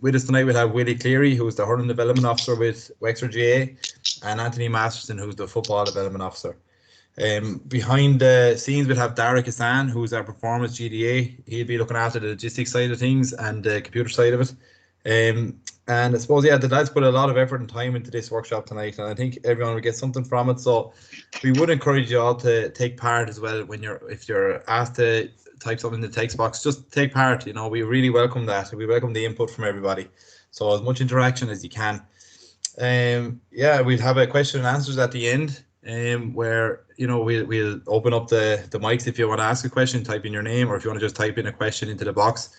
with us tonight we'll have Willie Cleary, who's the Hurling Development Officer with Wexford GA, and Anthony Masterson, who's the Football Development Officer. Behind the scenes we'll have Derek Hassan, who's our Performance GDA. He'll be looking after the logistics side of things and the computer side of it. And I suppose, yeah, the lads put a lot of effort and time into this workshop tonight, and I think everyone will get something from it. So we would encourage you all to take part as well. If you're asked to type something in the text box, just take part. You know, we really welcome that. We welcome the input from everybody. So as much interaction as you can. Yeah, we'll have a question and answers at the end, where, you know, we'll open up the mics. If you want to ask a question, type in your name, or if you want to just type in a question into the box,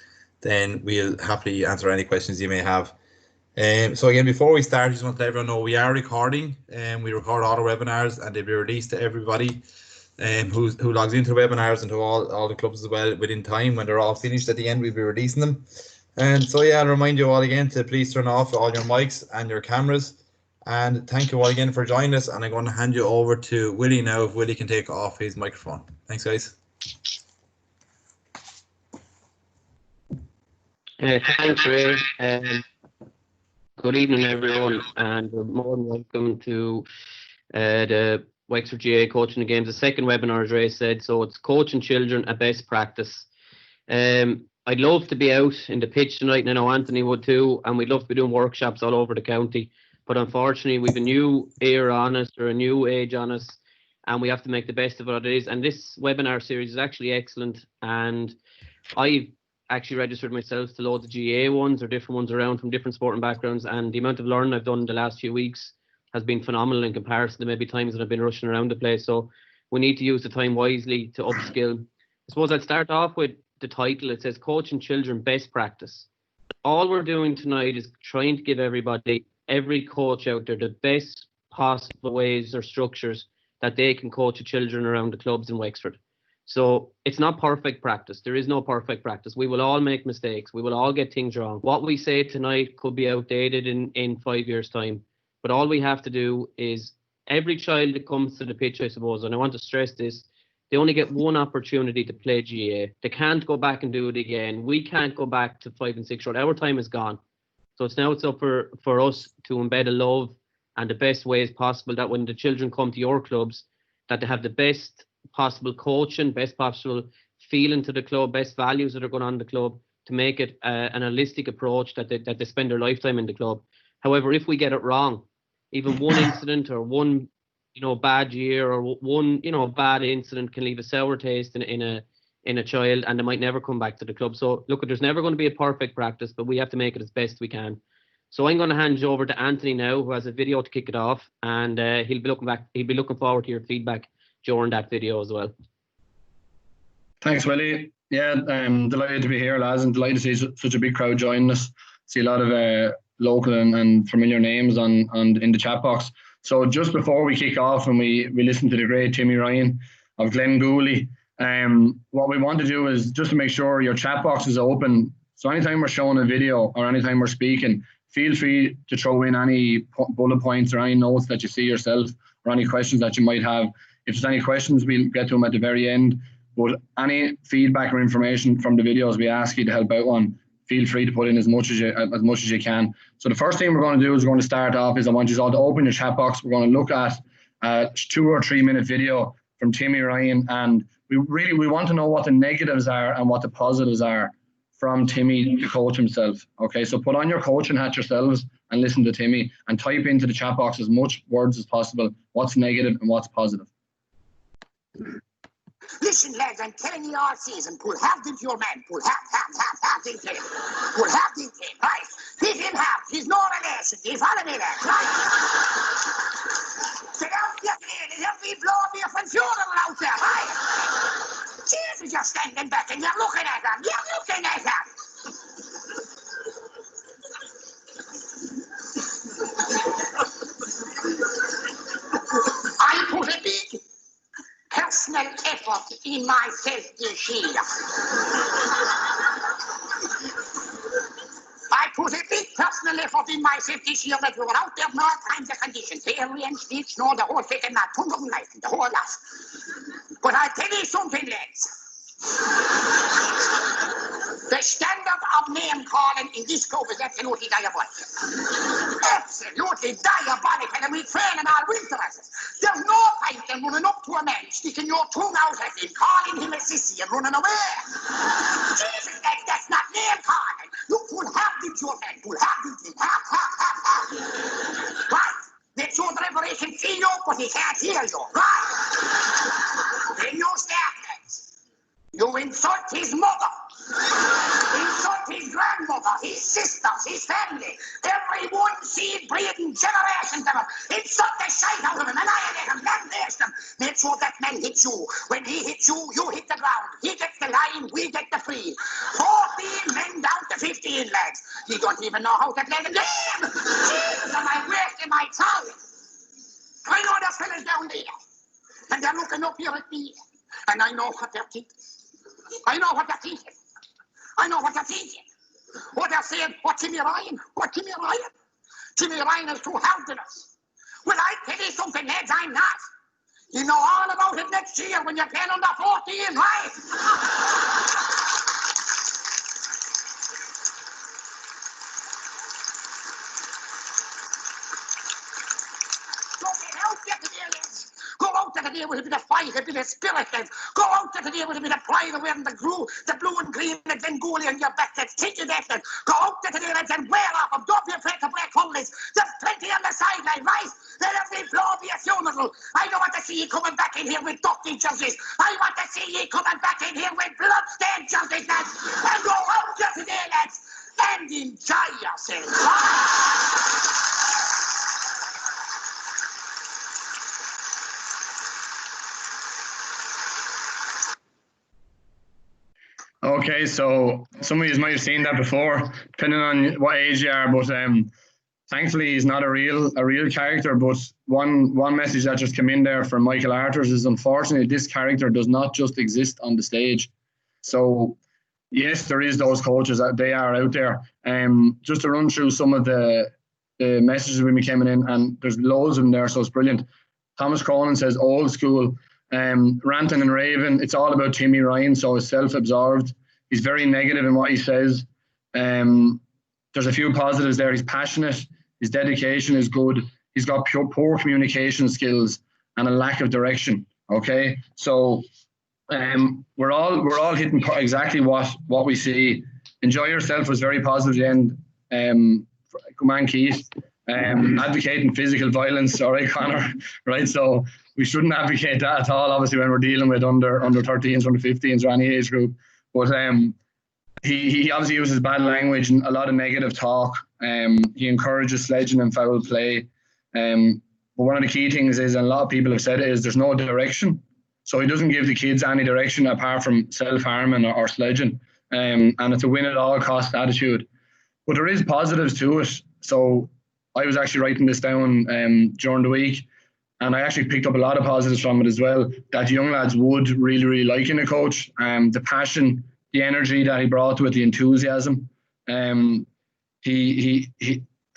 then we'll happily answer any questions you may have. So again, before we start, I just want to let everyone know we are recording, and we record all the webinars, and they'll be released to everybody who logs into the webinars and to all the clubs as well within time. When they're all finished at the end, we'll be releasing them. And so yeah, I'll remind you all again to please turn off all your mics and your cameras. And thank you all again for joining us. And I'm going to hand you over to Willie now, if Willie can take off his microphone. Thanks, guys. Thanks, Ray. Good evening, everyone, and you're more than welcome to the Wexford GA Coaching the Games, the second webinar, as Ray said. So it's coaching children a best practice. I'd love to be out in the pitch tonight, and I know Anthony would too, and we'd love to be doing workshops all over the county. But unfortunately, we've a new era on us, or a new age on us, and we have to make the best of what it is. And this webinar series is actually excellent, and I've actually registered myself to loads of GA ones or different ones around from different sporting backgrounds, and the amount of learning I've done in the last few weeks has been phenomenal in comparison to maybe times that I've been rushing around the place. So we need to use the time wisely to upskill. I suppose I'd start off with the title. It says Coaching Children Best Practice. All we're doing tonight is trying to give everybody, every coach out there, the best possible ways or structures that they can coach the children around the clubs in Wexford. So it's not perfect practice. There is no perfect practice. We will all make mistakes. We will all get things wrong. What we say tonight could be outdated in 5 years' time. But all we have to do is, every child that comes to the pitch, I suppose, and I want to stress this, they only get one opportunity to play GA. They can't go back and do it again. We can't go back to 5 and 6 year old. Our time is gone. So it's up for us to embed a love and the best ways possible, that when the children come to your clubs, that they have the best possible coaching, best possible feeling to the club, best values that are going on in the club, to make it an holistic approach that they spend their lifetime in the club. However, if we get it wrong, even one incident or one, bad year or one, bad incident can leave a sour taste in a child, and they might never come back to the club. So look, there's never going to be a perfect practice, but we have to make it as best we can. So I'm going to hand you over to Anthony now, who has a video to kick it off, and he'll be looking forward to your feedback during that video as well. Thanks, Willie. Yeah, I'm delighted to be here, lads, and delighted to see such a big crowd joining us. See a lot of local and familiar names in the chat box. So just before we kick off and we listen to the great Timmy Ryan of Glengooley, what we want to do is just to make sure your chat box is open. So anytime we're showing a video or anytime we're speaking, feel free to throw in any bullet points or any notes that you see yourself, or any questions that you might have. If there's any questions, we'll get to them at the very end. But any feedback or information from the videos we ask you to help out on, feel free to put in as much as you can. So the first thing we're going to do is we're going to start off is I want you all to open your chat box. We're going to look at a 2 or 3 minute video from Timmy Ryan, and we want to know what the negatives are and what the positives are from Timmy, the coach himself. Okay, so put on your coaching hat yourselves and listen to Timmy, and type into the chat box as much words as possible, what's negative and what's positive. Listen, lads, I'm telling you all season, pull half into your man, pull half into him. Pull half into him, right? Hit him half, he's no relation, you follow me there, right? So don't get in, he'll be blowing me up and funeral out there, right? Jesus, you're standing back and you're looking at him, I put a big personal effort in myself this year. I put a big personal effort in myself this year that we were out there in all kinds of conditions. The rain, sleet, snow, the whole thing, and not ton of life, the whole lot. But I'll tell you something, lads. The standard of name calling in this club is absolutely diabolical. Absolutely diabolical, and we train them all winter. There's no point in running up to a man, sticking your tongue out at him, calling him a sissy and running away. Jesus, that's not name calling. You could have it your man, could have it. Right? Make sure the revelation see you, but he can't hear you. Right? Then you start next. You insult his mother. Insult his grandmother, his sisters, his family, every one seed breeding generation of them. Insult the shite out of him, annihilate him, lambaste them. Make sure that man hits you. When he hits you, you hit the ground. He gets the line, we get the free. 14 men down to 15 lads. He don't even know how to play the game. Jesus, am I wasting my time? I know the fellas down there, and they're looking up here at me, and I know what they're thinking. I know what they're thinking. I know what they're thinking. What they're saying, what Timmy Ryan? What Timmy Ryan? Timmy Ryan is too hard to us. Well, I tell you something, lads, I'm not. You know all about it next year when you're playing under 14, right? Go out to the day with a bit of fight, a bit of spirit, lads. Go out to the day with a bit of pride of wearing the blue and green and Bengali on your back, lads. Take you that, lads. Go out to the day, lads, and wear off them. Don't be afraid to break holes. There's plenty on the sideline, right? Let every blow be a funeral. I don't want to see you coming back in here with ducky jerseys. I want to see you coming back in here with blood-stained jerseys, lads. And go out to today, lads, and enjoy yourselves. Okay, so some of you might have seen that before, depending on what age you are. But thankfully, he's not a real character. But one message that just came in there from Michael Arthurs is, unfortunately, this character does not just exist on the stage. So yes, there is those coaches that they are out there. Just to run through some of the messages we came in, and there's loads of them there, so it's brilliant. Thomas Cronin says, old school. Ranting and raving, it's all about Timmy Ryan, so he's self-absorbed. He's very negative in what he says. There's a few positives there. He's passionate. His dedication is good. He's got poor communication skills and a lack of direction. Okay, so we're all hitting exactly what we see. Enjoy yourself was very positive at the end. Come on, Keith. Advocating physical violence, all right, Connor, right? So we shouldn't advocate that at all, obviously, when we're dealing with under 13s, under 15s, or any age group. But he obviously uses bad language and a lot of negative talk. He encourages sledging and foul play. But one of the key things is, and a lot of people have said it, is there's no direction. So he doesn't give the kids any direction apart from self-harming or sledging. And it's a win-at-all-cost attitude. But there is positives to it. So I was actually writing this down during the week, and I actually picked up a lot of positives from it as well, that young lads would really, really like in a coach. The passion, the energy that he brought to it, the enthusiasm. He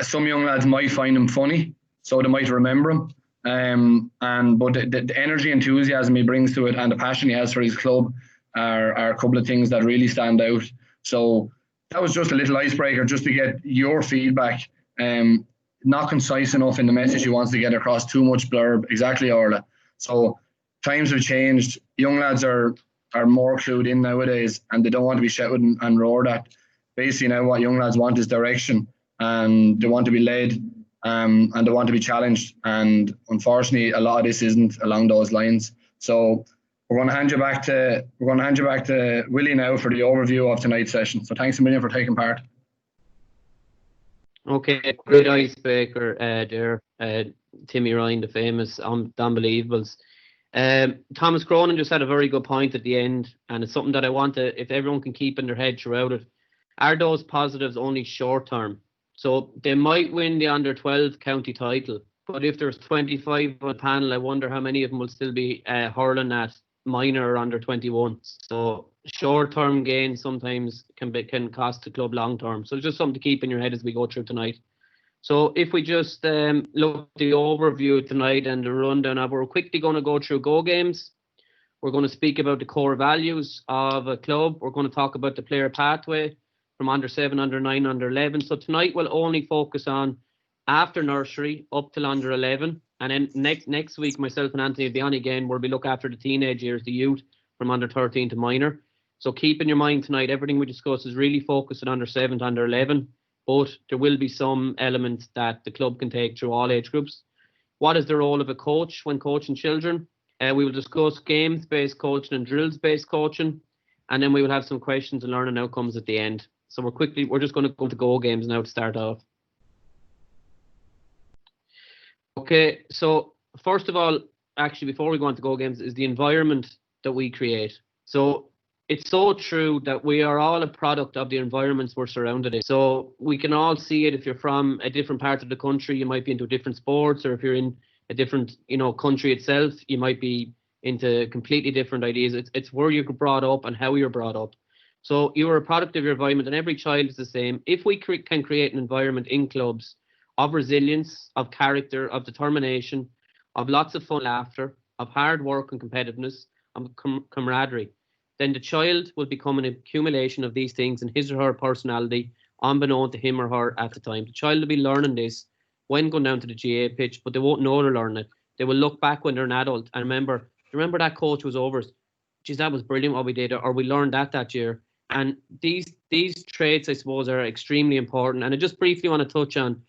some young lads might find him funny, so they might remember him. But the energy, enthusiasm he brings to it, and the passion he has for his club are a couple of things that really stand out. So that was just a little icebreaker, just to get your feedback. Not concise enough in the message he wants to get across, too much blurb. Exactly, Orla. So times have changed. Young lads are more clued in nowadays, and they don't want to be shouted and roared at. Basically now what young lads want is direction, and they want to be led, and they want to be challenged. And unfortunately, a lot of this isn't along those lines. So we're going to hand you back to Willie now for the overview of tonight's session. So thanks a million for taking part. Okay, great icebreaker there. Timmy Ryan, the famous, the Unbelievables. Thomas Cronin just had a very good point at the end, and it's something that I want to, if everyone can keep in their head throughout it. Are those positives only short term? So they might win the under 12 county title, but if there's 25 on the panel, I wonder how many of them will still be hurling at minor or under 21. So short-term gains sometimes can cost the club long-term. So it's just something to keep in your head as we go through tonight. So if we just look at the overview tonight and the rundown, we're quickly going to go through go games. We're going to speak about the core values of a club. We're going to talk about the player pathway from under 7, under 9, under 11. So tonight we'll only focus on after nursery up till under 11. And then next week, myself and Anthony will be on again, where we look after the teenage years, the youth from under 13 to minor. So keep in your mind tonight, everything we discuss is really focused on under 7 to under 11. But there will be some elements that the club can take through all age groups. What is the role of a coach when coaching children? We will discuss games-based coaching and drills-based coaching. And then we will have some questions and learning outcomes at the end. So we're just going to go to Go Games now to start off. Okay, so first of all, actually, before we go on to Go Games, is the environment that we create. So it's so true that we are all a product of the environments we're surrounded in. So we can all see it. If you're from a different part of the country, you might be into different sports, or if you're in a different, country itself, you might be into completely different ideas. It's where you're brought up and how you're brought up. So you are a product of your environment, and every child is the same. If we can create an environment in clubs of resilience, of character, of determination, of lots of fun, laughter, of hard work and competitiveness, of camaraderie, then the child will become an accumulation of these things in his or her personality, unbeknown to him or her at the time. The child will be learning this when going down to the GA pitch, but they won't know they're learning it. They will look back when they're an adult and remember that coach was over. Geez, that was brilliant what we did, or we learned that year. And these traits, I suppose, are extremely important. And I just briefly want to touch on,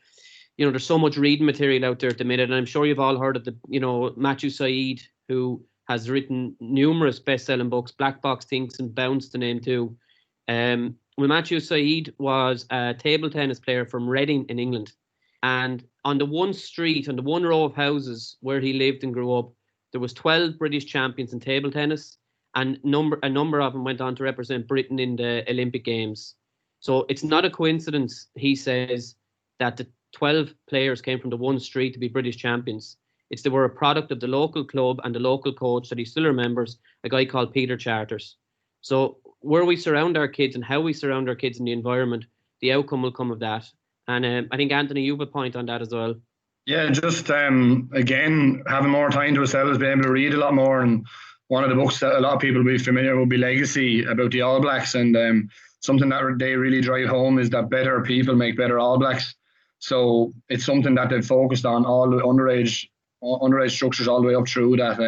there's so much reading material out there at the minute, and I'm sure you've all heard of Matthew Said, who has written numerous best-selling books, Black Box Thinks and Bounce to name two. Matthew Said was a table tennis player from Reading in England. And on the one street, on the one row of houses where he lived and grew up, there was 12 British champions in table tennis, and a number of them went on to represent Britain in the Olympic Games. So it's not a coincidence, he says, that the 12 players came from the one street to be British champions. They were a product of the local club and the local coach that he still remembers, a guy called Peter Charters. So where we surround our kids and how we surround our kids in the environment, the outcome will come of that. And I think, Anthony, you have a point on that as well. Yeah, just again, having more time to ourselves, being able to read a lot more. And one of the books that a lot of people will be familiar will be Legacy, about the All Blacks. And something that they really drive home is that better people make better All Blacks. So it's something that they've focused on, all the underage structures all the way up through that.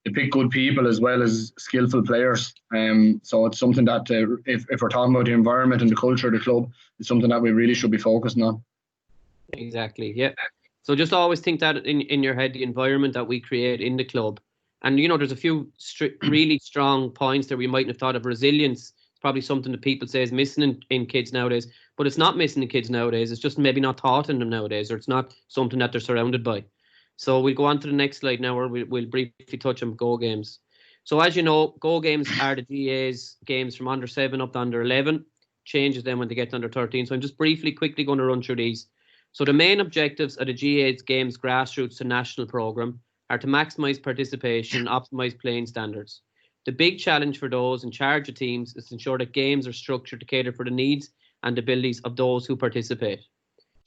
They pick good people as well as skillful players. So it's something that if we're talking about the environment and the culture of the club, it's something that we really should be focusing on. Exactly, yeah. So just always think that in your head, the environment that we create in the club. And, there's a few really strong points that we mightn't have thought of. Resilience is probably something that people say is missing in kids nowadays, but it's not missing in kids nowadays. It's just maybe not taught in them nowadays, or it's not something that they're surrounded by. So we'll go on to the next slide now, where we'll briefly touch on Go Games. So as you know, Go Games are the GA's games from under 7 up to under 11. Changes then when they get to under 13. So I'm just quickly going to run through these. So the main objectives of the GA's games grassroots to national programme are to maximise participation, optimise playing standards. The big challenge for those in charge of teams is to ensure that games are structured to cater for the needs and abilities of those who participate.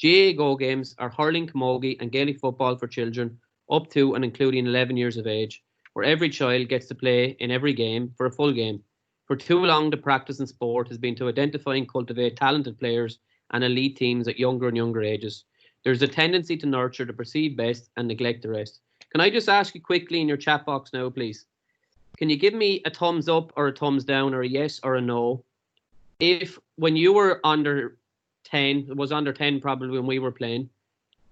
GAA Go Games are hurling, camogie and Gaelic football for children up to and including 11 years of age, where every child gets to play in every game for a full game. For too long, the practice in sport has been to identify and cultivate talented players and elite teams at younger and younger ages. There's a tendency to nurture the perceived best and neglect the rest. Can I just ask you quickly in your chat box now, please? Can you give me a thumbs up or a thumbs down or a yes or a no? If when you were under 10, it was under 10 probably when we were playing,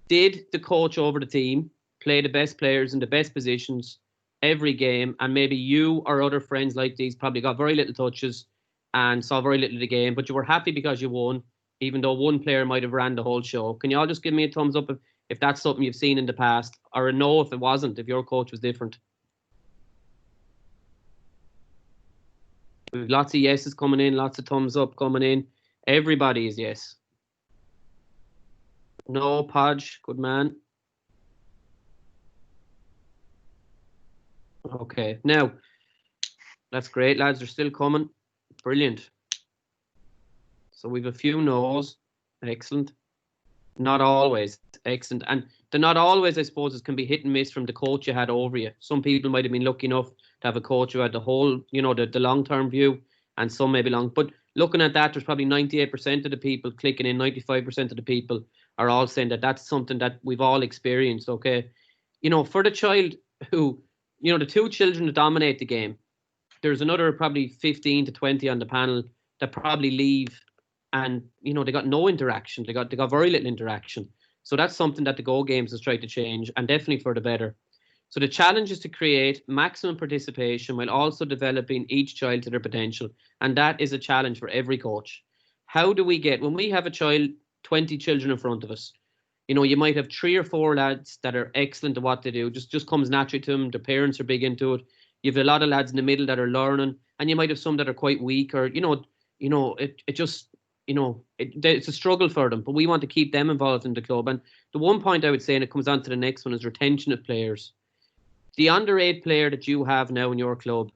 did the coach over the team play the best players in the best positions every game, and maybe you or other friends like these probably got very little touches and saw very little of the game, but you were happy because you won, even though one player might have ran the whole show? Can you all just give me a thumbs up if that's something you've seen in the past, or a no if it wasn't, if your coach was different? We've lots of yeses coming in, lots of thumbs up coming in. Everybody is yes. No, Podge, good man. Okay, now, that's great, lads. They're still coming. Brilliant. So we've a few no's. Excellent. Not always. Excellent. And the not always, I suppose, can be hit and miss from the coach you had over you. Some people might have been lucky enough to have a coach who had the whole, the long-term view, and some maybe long. But looking at that, there's probably 98% of the people clicking in, 95% of the people are all saying that that's something that we've all experienced, okay? For the child who, the two children that dominate the game, there's another probably 15 to 20 on the panel that probably leave and, they got no interaction. They got very little interaction. So that's something that the Go Games has tried to change, and definitely for the better. So the challenge is to create maximum participation while also developing each child to their potential. And that is a challenge for every coach. How do we get, when we have a child, 20 children in front of us, you might have 3 or 4 lads that are excellent at what they do, just comes naturally to them. Their parents are big into it. You have a lot of lads in the middle that are learning, and you might have some that are quite weak, or, it's a struggle for them, but we want to keep them involved in the club. And the one point I would say, and it comes on to the next one, is retention of players. The under-8 player that you have now in your club,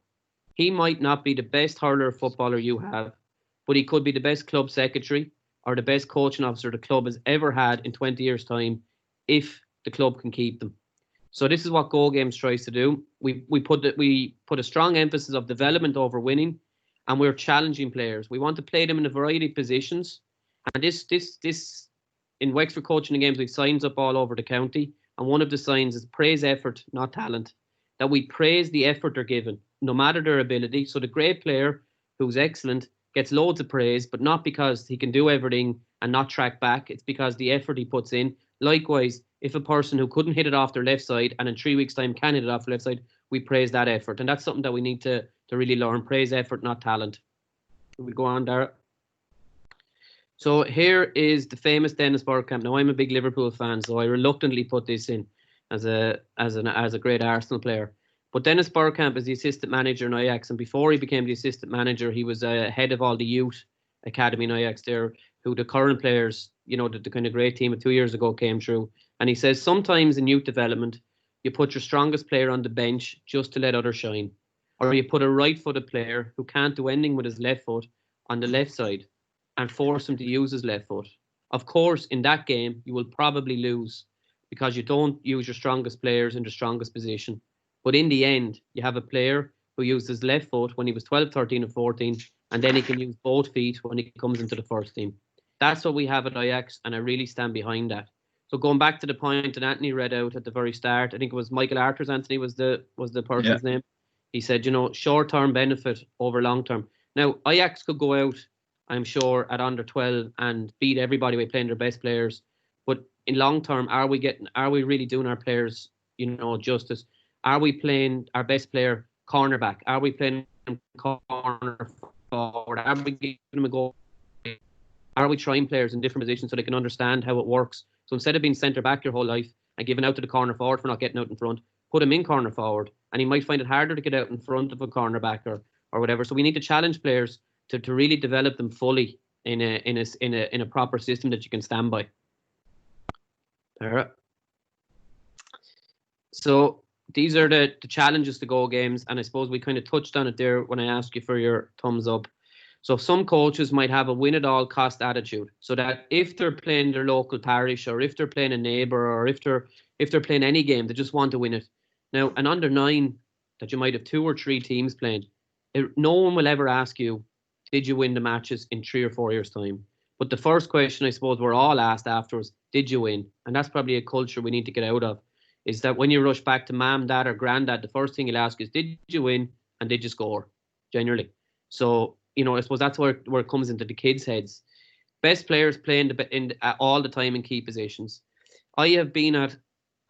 he might not be the best hurler or footballer you have, but he could be the best club secretary or the best coaching officer the club has ever had in 20 years' time, if the club can keep them. So this is what Go Games tries to do. We put a strong emphasis of development over winning, and we're challenging players. We want to play them in a variety of positions. And this in Wexford Coaching Games, we've signs up all over the county. And one of the signs is praise effort, not talent. That we praise the effort they're given, no matter their ability. So the great player who's excellent gets loads of praise, but not because he can do everything and not track back. It's because the effort he puts in. Likewise, if a person who couldn't hit it off their left side and in 3 weeks' time can hit it off the left side, we praise that effort. And that's something that we need to really learn. Praise effort, not talent. We'll go on, Dara. So here is the famous Dennis Bergkamp. Now, I'm a big Liverpool fan, so I reluctantly put this in as a great Arsenal player. But Dennis Bergkamp is the assistant manager in Ajax, and before he became the assistant manager, he was head of all the youth academy in Ajax there, who the current players, the kind of great team of 2 years ago came through. And he says sometimes in youth development, you put your strongest player on the bench just to let others shine. Or you put a right-footed player who can't do anything with his left foot on the left side and force him to use his left foot. Of course, in that game, you will probably lose because you don't use your strongest players in the strongest position. But in the end, you have a player who used his left foot when he was 12, 13 and 14, and then he can use both feet when he comes into the first team. That's what we have at Ajax, and I really stand behind that. So going back to the point that Anthony read out at the very start, I think it was Michael Arthur's Anthony was the person's name. He said, short-term benefit over long-term. Now, Ajax could go out, I'm sure, at under 12 and beat everybody by playing their best players. But in long-term, are we really doing our players, justice? Are we playing our best player cornerback? Are we playing corner forward? Are we giving them a goal? Are we trying players in different positions so they can understand how it works? So instead of being centre back your whole life and giving out to the corner forward for not getting out in front, put him in corner forward, and he might find it harder to get out in front of a cornerback or whatever. So we need to challenge players to really develop them fully in a proper system that you can stand by. All right. So these are the challenges to Go Games, and I suppose we kind of touched on it there when I asked you for your thumbs up. So some coaches might have a win-at-all-cost attitude, so that if they're playing their local parish, or if they're playing a neighbour, or if they're playing any game, they just want to win it. Now, an under-9 that you might have 2 or 3 teams playing, no one will ever ask you, did you win the matches in 3 or 4 years' time? But the first question, I suppose, we're all asked afterwards, did you win? And that's probably a culture we need to get out of, is that when you rush back to mom, dad, or granddad, the first thing he'll ask is, did you win and did you score? Generally. So, I suppose that's where it comes into the kids' heads. Best players playing all the time in key positions. I have been at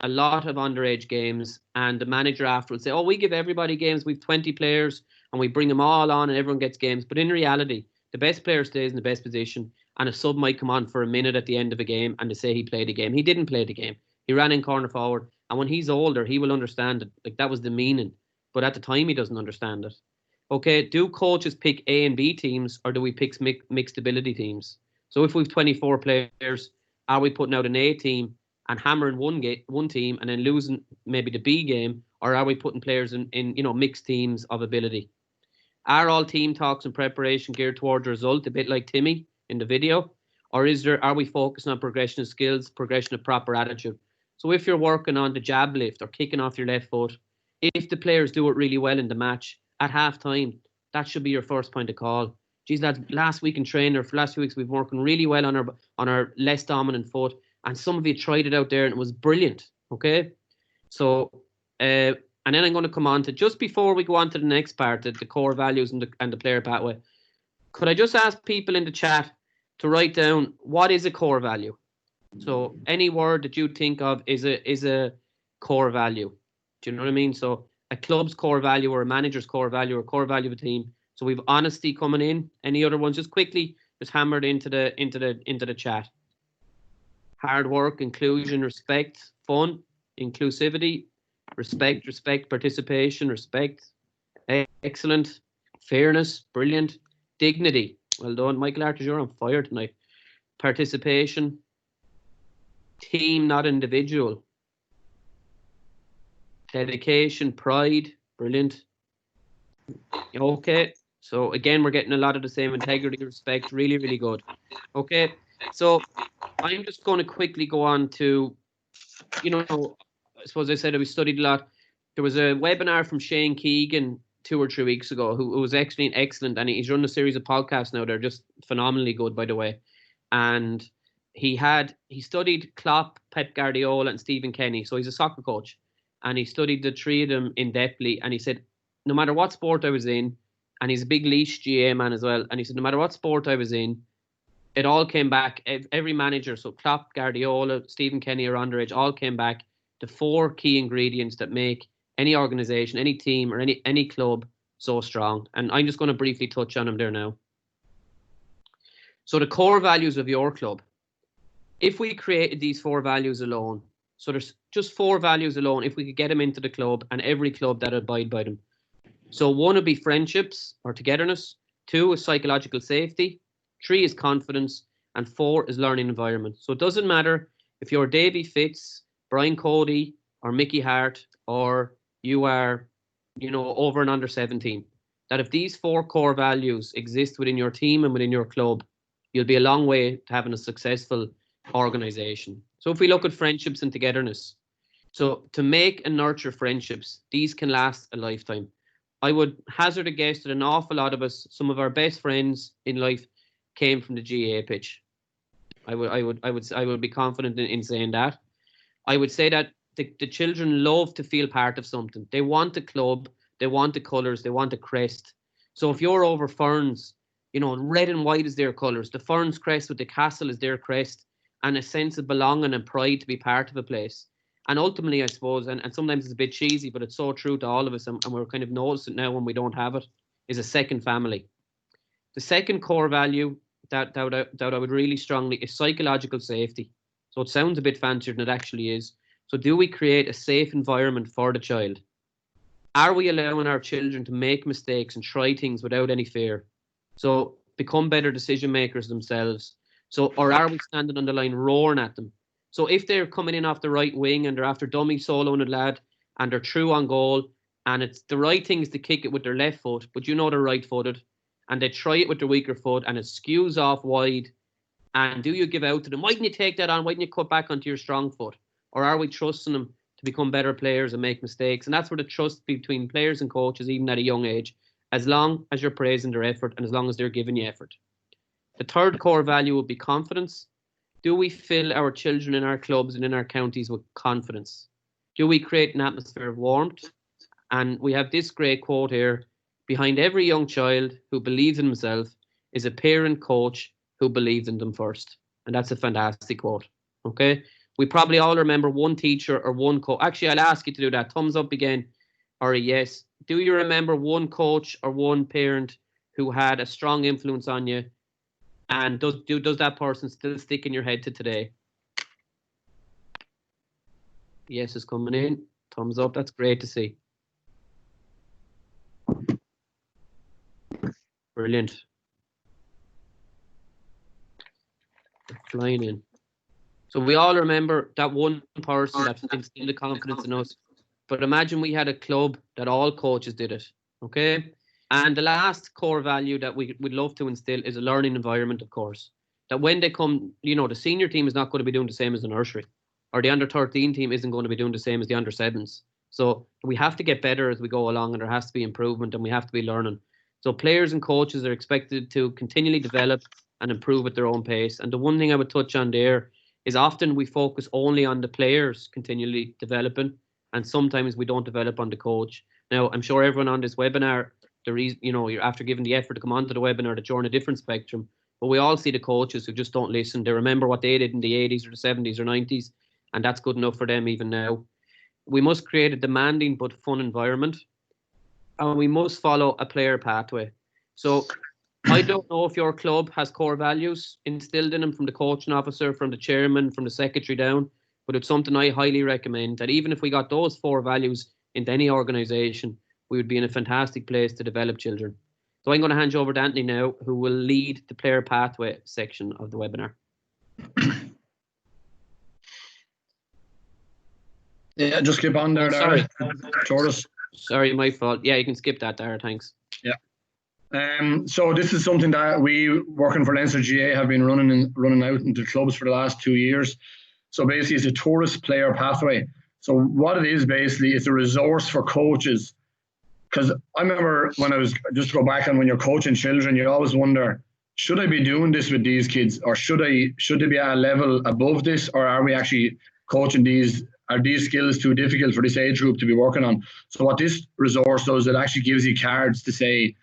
a lot of underage games, and the manager afterwards say, we give everybody games. We've 20 players and we bring them all on and everyone gets games. But in reality, the best player stays in the best position, and a sub might come on for a minute at the end of a game and they say he played a game. He didn't play the game. He ran in corner forward. And when he's older, he will understand it. Like, that was the meaning. But at the time, he doesn't understand it. Okay, do coaches pick A and B teams, or do we pick mixed ability teams? So if we've 24 players, are we putting out an A team and hammering one team and then losing maybe the B game, or are we putting players in mixed teams of ability? Are all team talks and preparation geared towards the result, a bit like Timmy in the video, or are we focusing on progression of skills, progression of proper attitude? So if you're working on the jab lift or kicking off your left foot, if the players do it really well in the match at half time, that should be your first point of call. Geez, lads, last week in training or for last 2 weeks, we've been working really well on our less dominant foot, and some of you tried it out there and it was brilliant. Okay, so and then I'm going to come on to, just before we go on to the next part, the core values and the player pathway. Could I just ask people in the chat to write down what is a core value? So any word that you think of is a core value. Do you know what I mean? So a club's core value, or a manager's core value, or a core value of a team. So we've honesty coming in. Any other ones? Just quickly, just hammered into the chat. Hard work, inclusion, respect, fun, inclusivity, respect, participation, respect, excellent, fairness, brilliant, dignity. Well done, Michael Arthur, you're on fire tonight. Participation, team, not individual. Dedication, pride, brilliant. Okay, so again, we're getting a lot of the same. Integrity, respect, really, really good. Okay, so I'm just going to quickly go on to, I suppose I said we studied a lot. There was a webinar from Shane Keegan 2 or 3 weeks ago who was actually excellent, and he's run a series of podcasts now. They're just phenomenally good, by the way. And he studied Klopp, Pep Guardiola, and Stephen Kenny. So he's a soccer coach, and he studied the three of them in depthly. And he said, no matter what sport I was in, and he's a big Leash GA man as well. And he said, no matter what sport I was in, it all came back. Every manager, so Klopp, Guardiola, Stephen Kenny, or underage, all came back to 4 key ingredients that make any organization, any team, or any club so strong. And I'm just going to briefly touch on them there now. So the core values of your club. If we created these 4 values alone, so there's just 4 values alone, if we could get them into the club, and every club that abide by them. So 1 would be friendships or togetherness. 2 is psychological safety. 3 is confidence. And 4 is learning environment. So it doesn't matter if you're Davy Fitz, Brian Cody, or Mickey Hart, or you are, over and under 17, that if these 4 core values exist within your team and within your club, you'll be a long way to having a successful organization. So if we look at friendships and togetherness, so to make and nurture friendships, these can last a lifetime. I would hazard a guess that an awful lot of us, some of our best friends in life, came from the GA pitch. I would be confident in saying that. I would say that the children love to feel part of something. They want a club, they want the colours, they want a crest. So if you're over Ferns, red and white is their colours. The Ferns crest with the castle is their crest, and a sense of belonging and pride to be part of a place. And ultimately, I suppose, and sometimes it's a bit cheesy, but it's so true to all of us, and we're kind of noticing now when we don't have it, is a second family. The second core value that I would really strongly is psychological safety. So it sounds a bit fancier than it actually is. So do we create a safe environment for the child? Are we allowing our children to make mistakes and try things without any fear? So become better decision makers themselves. So, or are we standing on the line roaring at them? So if they're coming in off the right wing and they're after dummy soloing a lad and they're true on goal, and it's the right thing is to kick it with their left foot, but they're right footed, and they try it with their weaker foot and it skews off wide, and do you give out to them? Why didn't you take that on? Why didn't you cut back onto your strong foot? Or are we trusting them to become better players and make mistakes? And that's where the trust between players and coaches, even at a young age, as long as you're praising their effort and as long as they're giving you effort. The third core value would be confidence. Do we fill our children in our clubs and in our counties with confidence? Do we create an atmosphere of warmth? And we have this great quote here: behind every young child who believes in himself is a parent coach who believes in them first. And that's a fantastic quote. Okay. We probably all remember one teacher or one coach. Actually, I'll ask you to do that. Thumbs up again or a yes. Do you remember one coach or one parent who had a strong influence on you? And does that person still stick in your head to today? Yes is coming in. Thumbs up. That's great to see. Brilliant. They're flying in. So we all remember that one person that instilled the confidence in us. But imagine we had a club that all coaches did it. Okay. And the last core value that we'd love to instill is a learning environment, of course. That when they come, the senior team is not going to be doing the same as the nursery, or the under 13 team isn't going to be doing the same as the under 7s. So we have to get better as we go along, and there has to be improvement, and we have to be learning. So players and coaches are expected to continually develop and improve at their own pace. And the one thing I would touch on there is often we focus only on the players continually developing, and sometimes we don't develop on the coach. Now, I'm sure everyone on this webinar, you're after giving the effort to come onto the webinar that you're on a different spectrum, but we all see the coaches who just don't listen. They remember what they did in the 80s or the 70s or 90s, and that's good enough for them even now. We must create a demanding but fun environment, and we must follow a player pathway. So I don't know if your club has core values instilled in them from the coaching officer, from the chairman, from the secretary down, but it's something I highly recommend, that even if we got those 4 values into any organisation, we would be in a fantastic place to develop children. So I'm going to hand you over to Anthony now, who will lead the player pathway section of the webinar. Yeah, just keep on there. Sorry. TURAS. Sorry, my fault. Yeah, you can skip that there. Thanks. Yeah. So this is something that we, working for Leinster GA, have been running out into clubs for the last 2 years. So basically, it's a TURAS player pathway. So what it is basically, it's a resource for coaches. Because I remember when I was, just to go back on when you're coaching children, you always wonder, should I be doing this with these kids, or should they be at a level above this, or are we actually coaching these? Are these skills too difficult for this age group to be working on? So what this resource does, it actually gives you cards to say,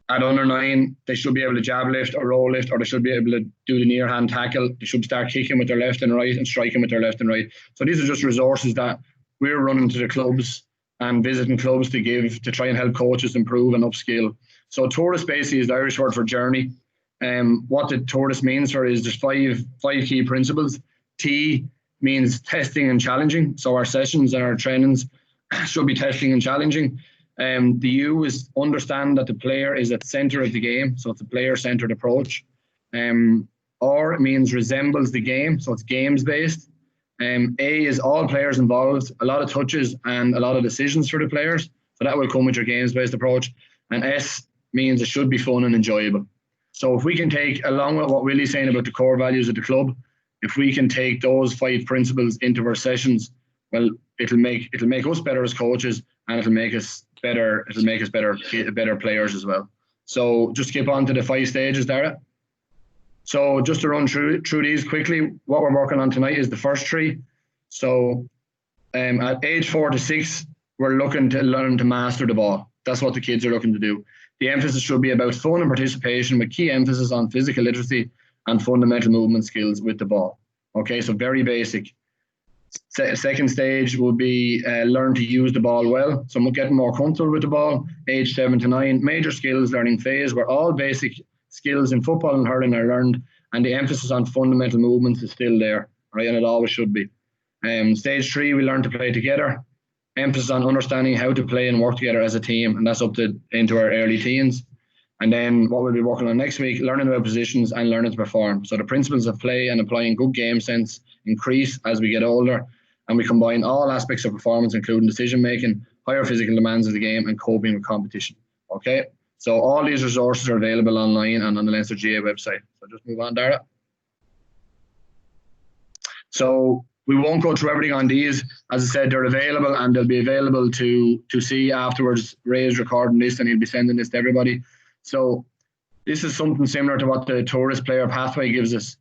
at under 9, they should be able to jab lift or roll lift, or they should be able to do the near hand tackle. They should start kicking with their left and right and striking with their left and right. So these are just resources that we're running to the clubs and visiting clubs to give, to try and help coaches improve and upskill. So TURAS basically is the Irish word for journey. What the TURAS means for is there's five key principles. T means testing and challenging. So our sessions and our trainings should be testing and challenging. The U is understand that the player is at the centre of the game. So it's a player-centred approach. R means resembles the game. So it's games-based. A is all players involved, a lot of touches and a lot of decisions for the players. So that will come with your games-based approach. And S means it should be fun and enjoyable. So if we can take, along with what Willie's saying about the core values of the club, if we can take those 5 principles into our sessions, well, it'll make us better as coaches, and it'll make us better players as well. So just skip on to the 5 stages, Dara. So just to run through these quickly, what we're working on tonight is the first 3. So at age 4 to 6, we're looking to learn to master the ball. That's what the kids are looking to do. The emphasis should be about fun and participation, with key emphasis on physical literacy and fundamental movement skills with the ball. Okay, so very basic. Second stage will be learn to use the ball well. So we're getting more comfortable with the ball. Age 7 to 9, major skills learning phase, where all basic skills in football and hurling are learned, and the emphasis on fundamental movements is still there, right? And it always should be. Stage 3, we learn to play together. Emphasis on understanding how to play and work together as a team, and that's up to into our early teens. And then what we'll be working on next week, learning about positions and learning to perform. So the principles of play and applying good game sense increase as we get older, and we combine all aspects of performance, including decision making, higher physical demands of the game, and coping with competition. Okay, so all these resources are available online and on the Leinster GA website. So just move on, Dara. So we won't go through everything on these. As I said, they're available, and they'll be available to see afterwards. Ray's recording this, and he'll be sending this to everybody. So this is something similar to what the TURAS player pathway gives us.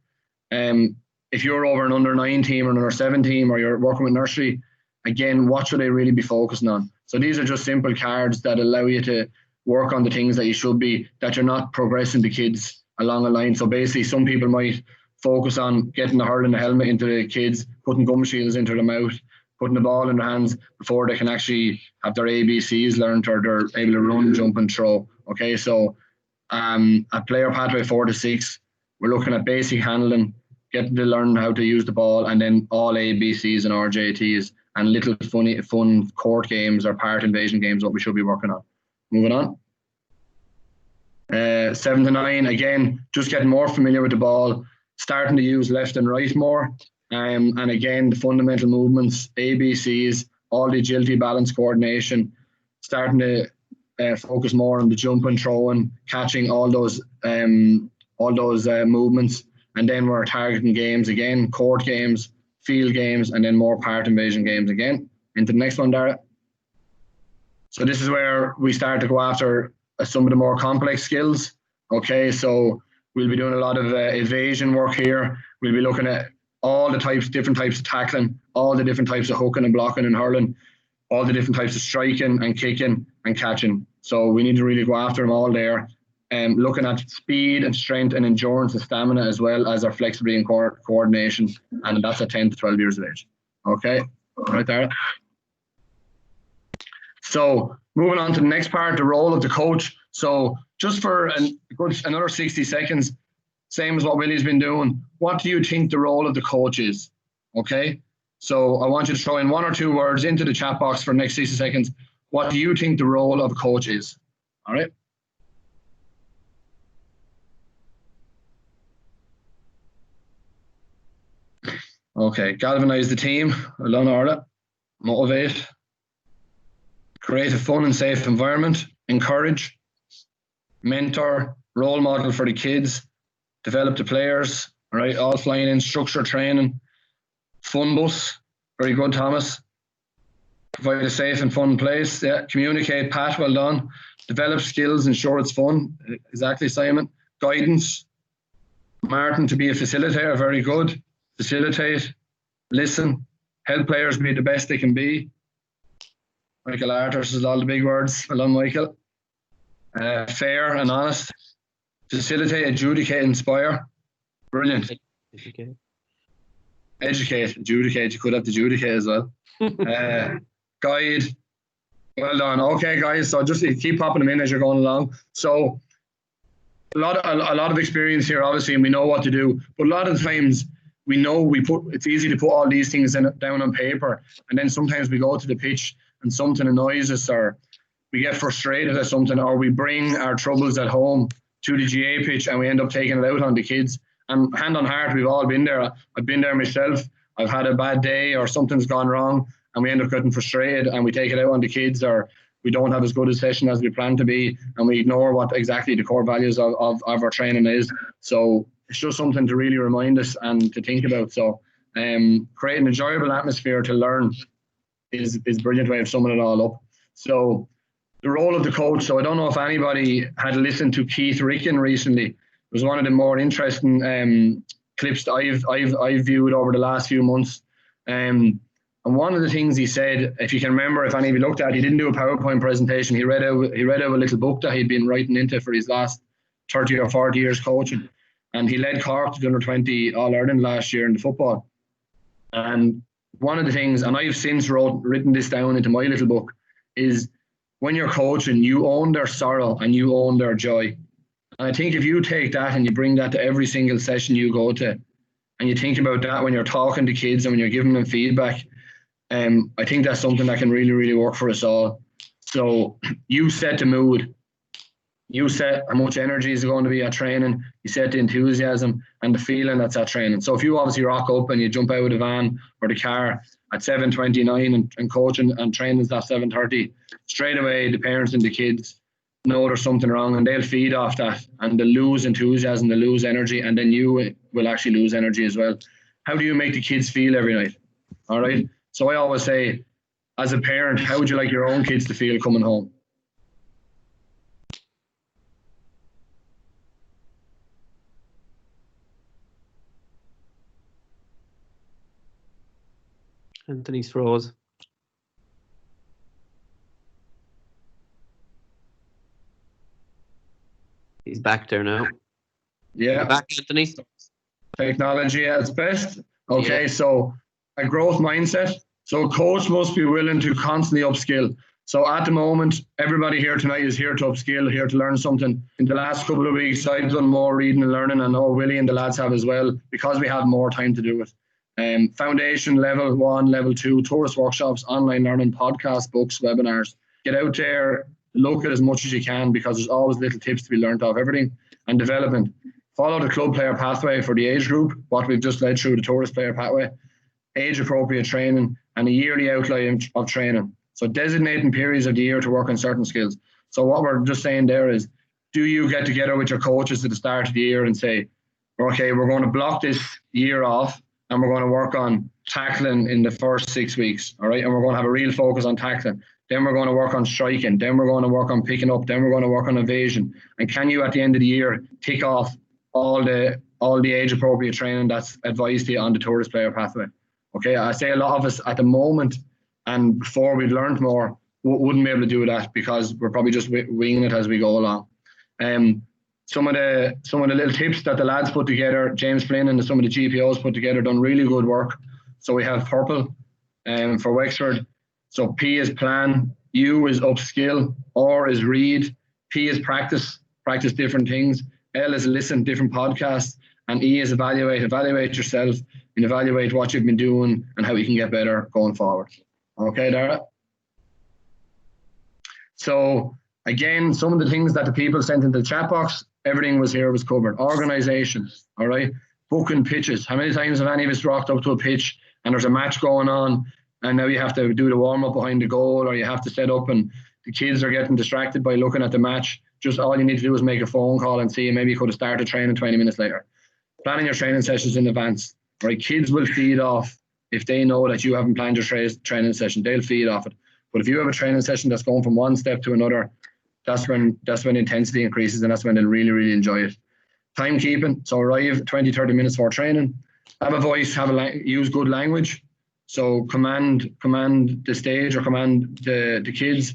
If you're over an under 9 team or an under 7 team, or you're working with nursery, again, what should they really be focusing on? So these are just simple cards that allow you to work on the things that you should be, that you're not progressing the kids along a line. So basically, some people might focus on getting the hurling the helmet into the kids, putting gum shields into their mouth, putting the ball in their hands before they can actually have their ABCs learned, or they're able to run, jump and throw. Okay, so at player pathway 4 to 6, we're looking at basic handling, getting to learn how to use the ball, and then all ABCs and RJTs, and little fun court games or part invasion games, what we should be working on. Moving on. 7 to 9, again, just getting more familiar with the ball, starting to use left and right more, and again, the fundamental movements, ABCs, all the agility, balance, coordination, starting to focus more on the jumping, throwing, catching, all those movements. And then we're targeting games again, court games, field games, and then more part invasion games again. Into the next one, Dara. So this is where we start to go after some of the more complex skills. Okay, so we'll be doing a lot of evasion work here. We'll be looking at all the different types of tackling, all the different types of hooking and blocking and hurling, all the different types of striking and kicking and catching. So we need to really go after them all there. Looking at speed and strength and endurance and stamina, as well as our flexibility and coordination. And that's at 10 to 12 years of age. Okay, right there. So moving on to the next part, the role of the coach. So just for another 60 seconds, same as what Willie's been doing, what do you think the role of the coach is? Okay, so I want you to throw in 1 or 2 words into the chat box for the next 60 seconds. What do you think the role of a coach is? All right. Okay, galvanize the team, alone order, motivate, create a fun and safe environment, encourage, mentor, role model for the kids, develop the players, all right, all flying in, structure training, fun bus, very good, Thomas. Provide a safe and fun place, yeah, communicate, Pat, well done. Develop skills, ensure it's fun, exactly, Simon. Guidance, Martin, to be a facilitator, very good. Facilitate, listen, help players be the best they can be. Michael Arthur says all the big words. Well done, Michael. Fair and honest. Facilitate, adjudicate, inspire. Brilliant. Educate, adjudicate. You could have adjudicate as well. Guide. Well done. Okay, guys. So just keep popping them in as you're going along. So a lot of experience here, obviously, and we know what to do. But a lot of times we know it's easy to put all these things down on paper, and then sometimes we go to the pitch and something annoys us, or we get frustrated at something, or we bring our troubles at home to the GA pitch and we end up taking it out on the kids. And hand on heart, we've all been there. I've been there myself. I've had a bad day or something's gone wrong and we end up getting frustrated and we take it out on the kids, or we don't have as good a session as we plan to be and we ignore what exactly the core values of our training is. So it's just something to really remind us and to think about. So create an enjoyable atmosphere to learn is a brilliant way of summing it all up. So the role of the coach. So I don't know if anybody had listened to Keith Ricken recently. It was one of the more interesting clips that I've viewed over the last few months. And one of the things he said, if you can remember, if any of you looked at it, he didn't do a PowerPoint presentation. He read out a little book that he'd been writing into for his last 30 or 40 years coaching. And he led Cork to the under-20 All-Ireland last year in the football. And one of the things, and I've since written this down into my little book, is when you're coaching, you own their sorrow and you own their joy. And I think if you take that and you bring that to every single session you go to, and you think about that when you're talking to kids and when you're giving them feedback, I think that's something that can really, really work for us all. So you set the mood. You set how much energy is going to be at training. You set the enthusiasm and the feeling that's at training. So if you obviously rock up and you jump out of the van or the car at 7:29 and coaching and training's at 7:30, straight away the parents and the kids know there's something wrong and they'll feed off that and they'll lose enthusiasm, they'll lose energy, and then you will actually lose energy as well. How do you make the kids feel every night? All right. So I always say, as a parent, how would you like your own kids to feel coming home? Anthony's froze. He's back there now. Yeah. Back, Anthony. Technology at its best. Okay, Yeah. So a growth mindset. So a coach must be willing to constantly upskill. So at the moment, everybody here tonight is here to upskill, here to learn something. In the last couple of weeks, I've done more reading and learning. I know Willie and the lads have as well, because we have more time to do it. Foundation, level 1, level 2, TURAS workshops, online learning, podcasts, books, webinars. Get out there, look at as much as you can, because there's always little tips to be learned off everything. And development. Follow the club player pathway for the age group, what we've just led through the TURAS player pathway. Age appropriate training and a yearly outline of training. So designating periods of the year to work on certain skills. So what we're just saying there is, do you get together with your coaches at the start of the year and say, okay, we're going to block this year off and we're going to work on tackling in the first 6 weeks, all right? And we're going to have a real focus on tackling. then we're going to work on striking, then we're going to work on picking up, then we're going to work on evasion. And can you, at the end of the year, tick off all the age-appropriate training that's advised to you on the TURAS player pathway? Okay, I say a lot of us at the moment, and before we've learned more, wouldn't be able to do that because we're probably just winging it as we go along. Some of the little tips that the lads put together, James Flynn and some of the GPOs put together, done really good work. So we have purple for Wexford. So P is plan, U is upskill, R is read, P is practice different things, L is listen, different podcasts, and E is evaluate yourself and evaluate what you've been doing and how you can get better going forward. Okay, Dara? So again, some of the things that the people sent into the chat box, everything was covered. Organisation, all right? Booking pitches. How many times have any of us rocked up to a pitch and there's a match going on and now you have to do the warm-up behind the goal, or you have to set up and the kids are getting distracted by looking at the match? Just all you need to do is make a phone call and see, maybe you could have started training 20 minutes later. Planning your training sessions in advance. Right? Kids will feed off if they know that you haven't planned your training session. They'll feed off it. But if you have a training session that's going from one step to another, that's when intensity increases, and that's when they'll really, really enjoy it. Timekeeping. So arrive 20, 30 minutes for training. Have a voice, use good language. So command the stage or command the kids.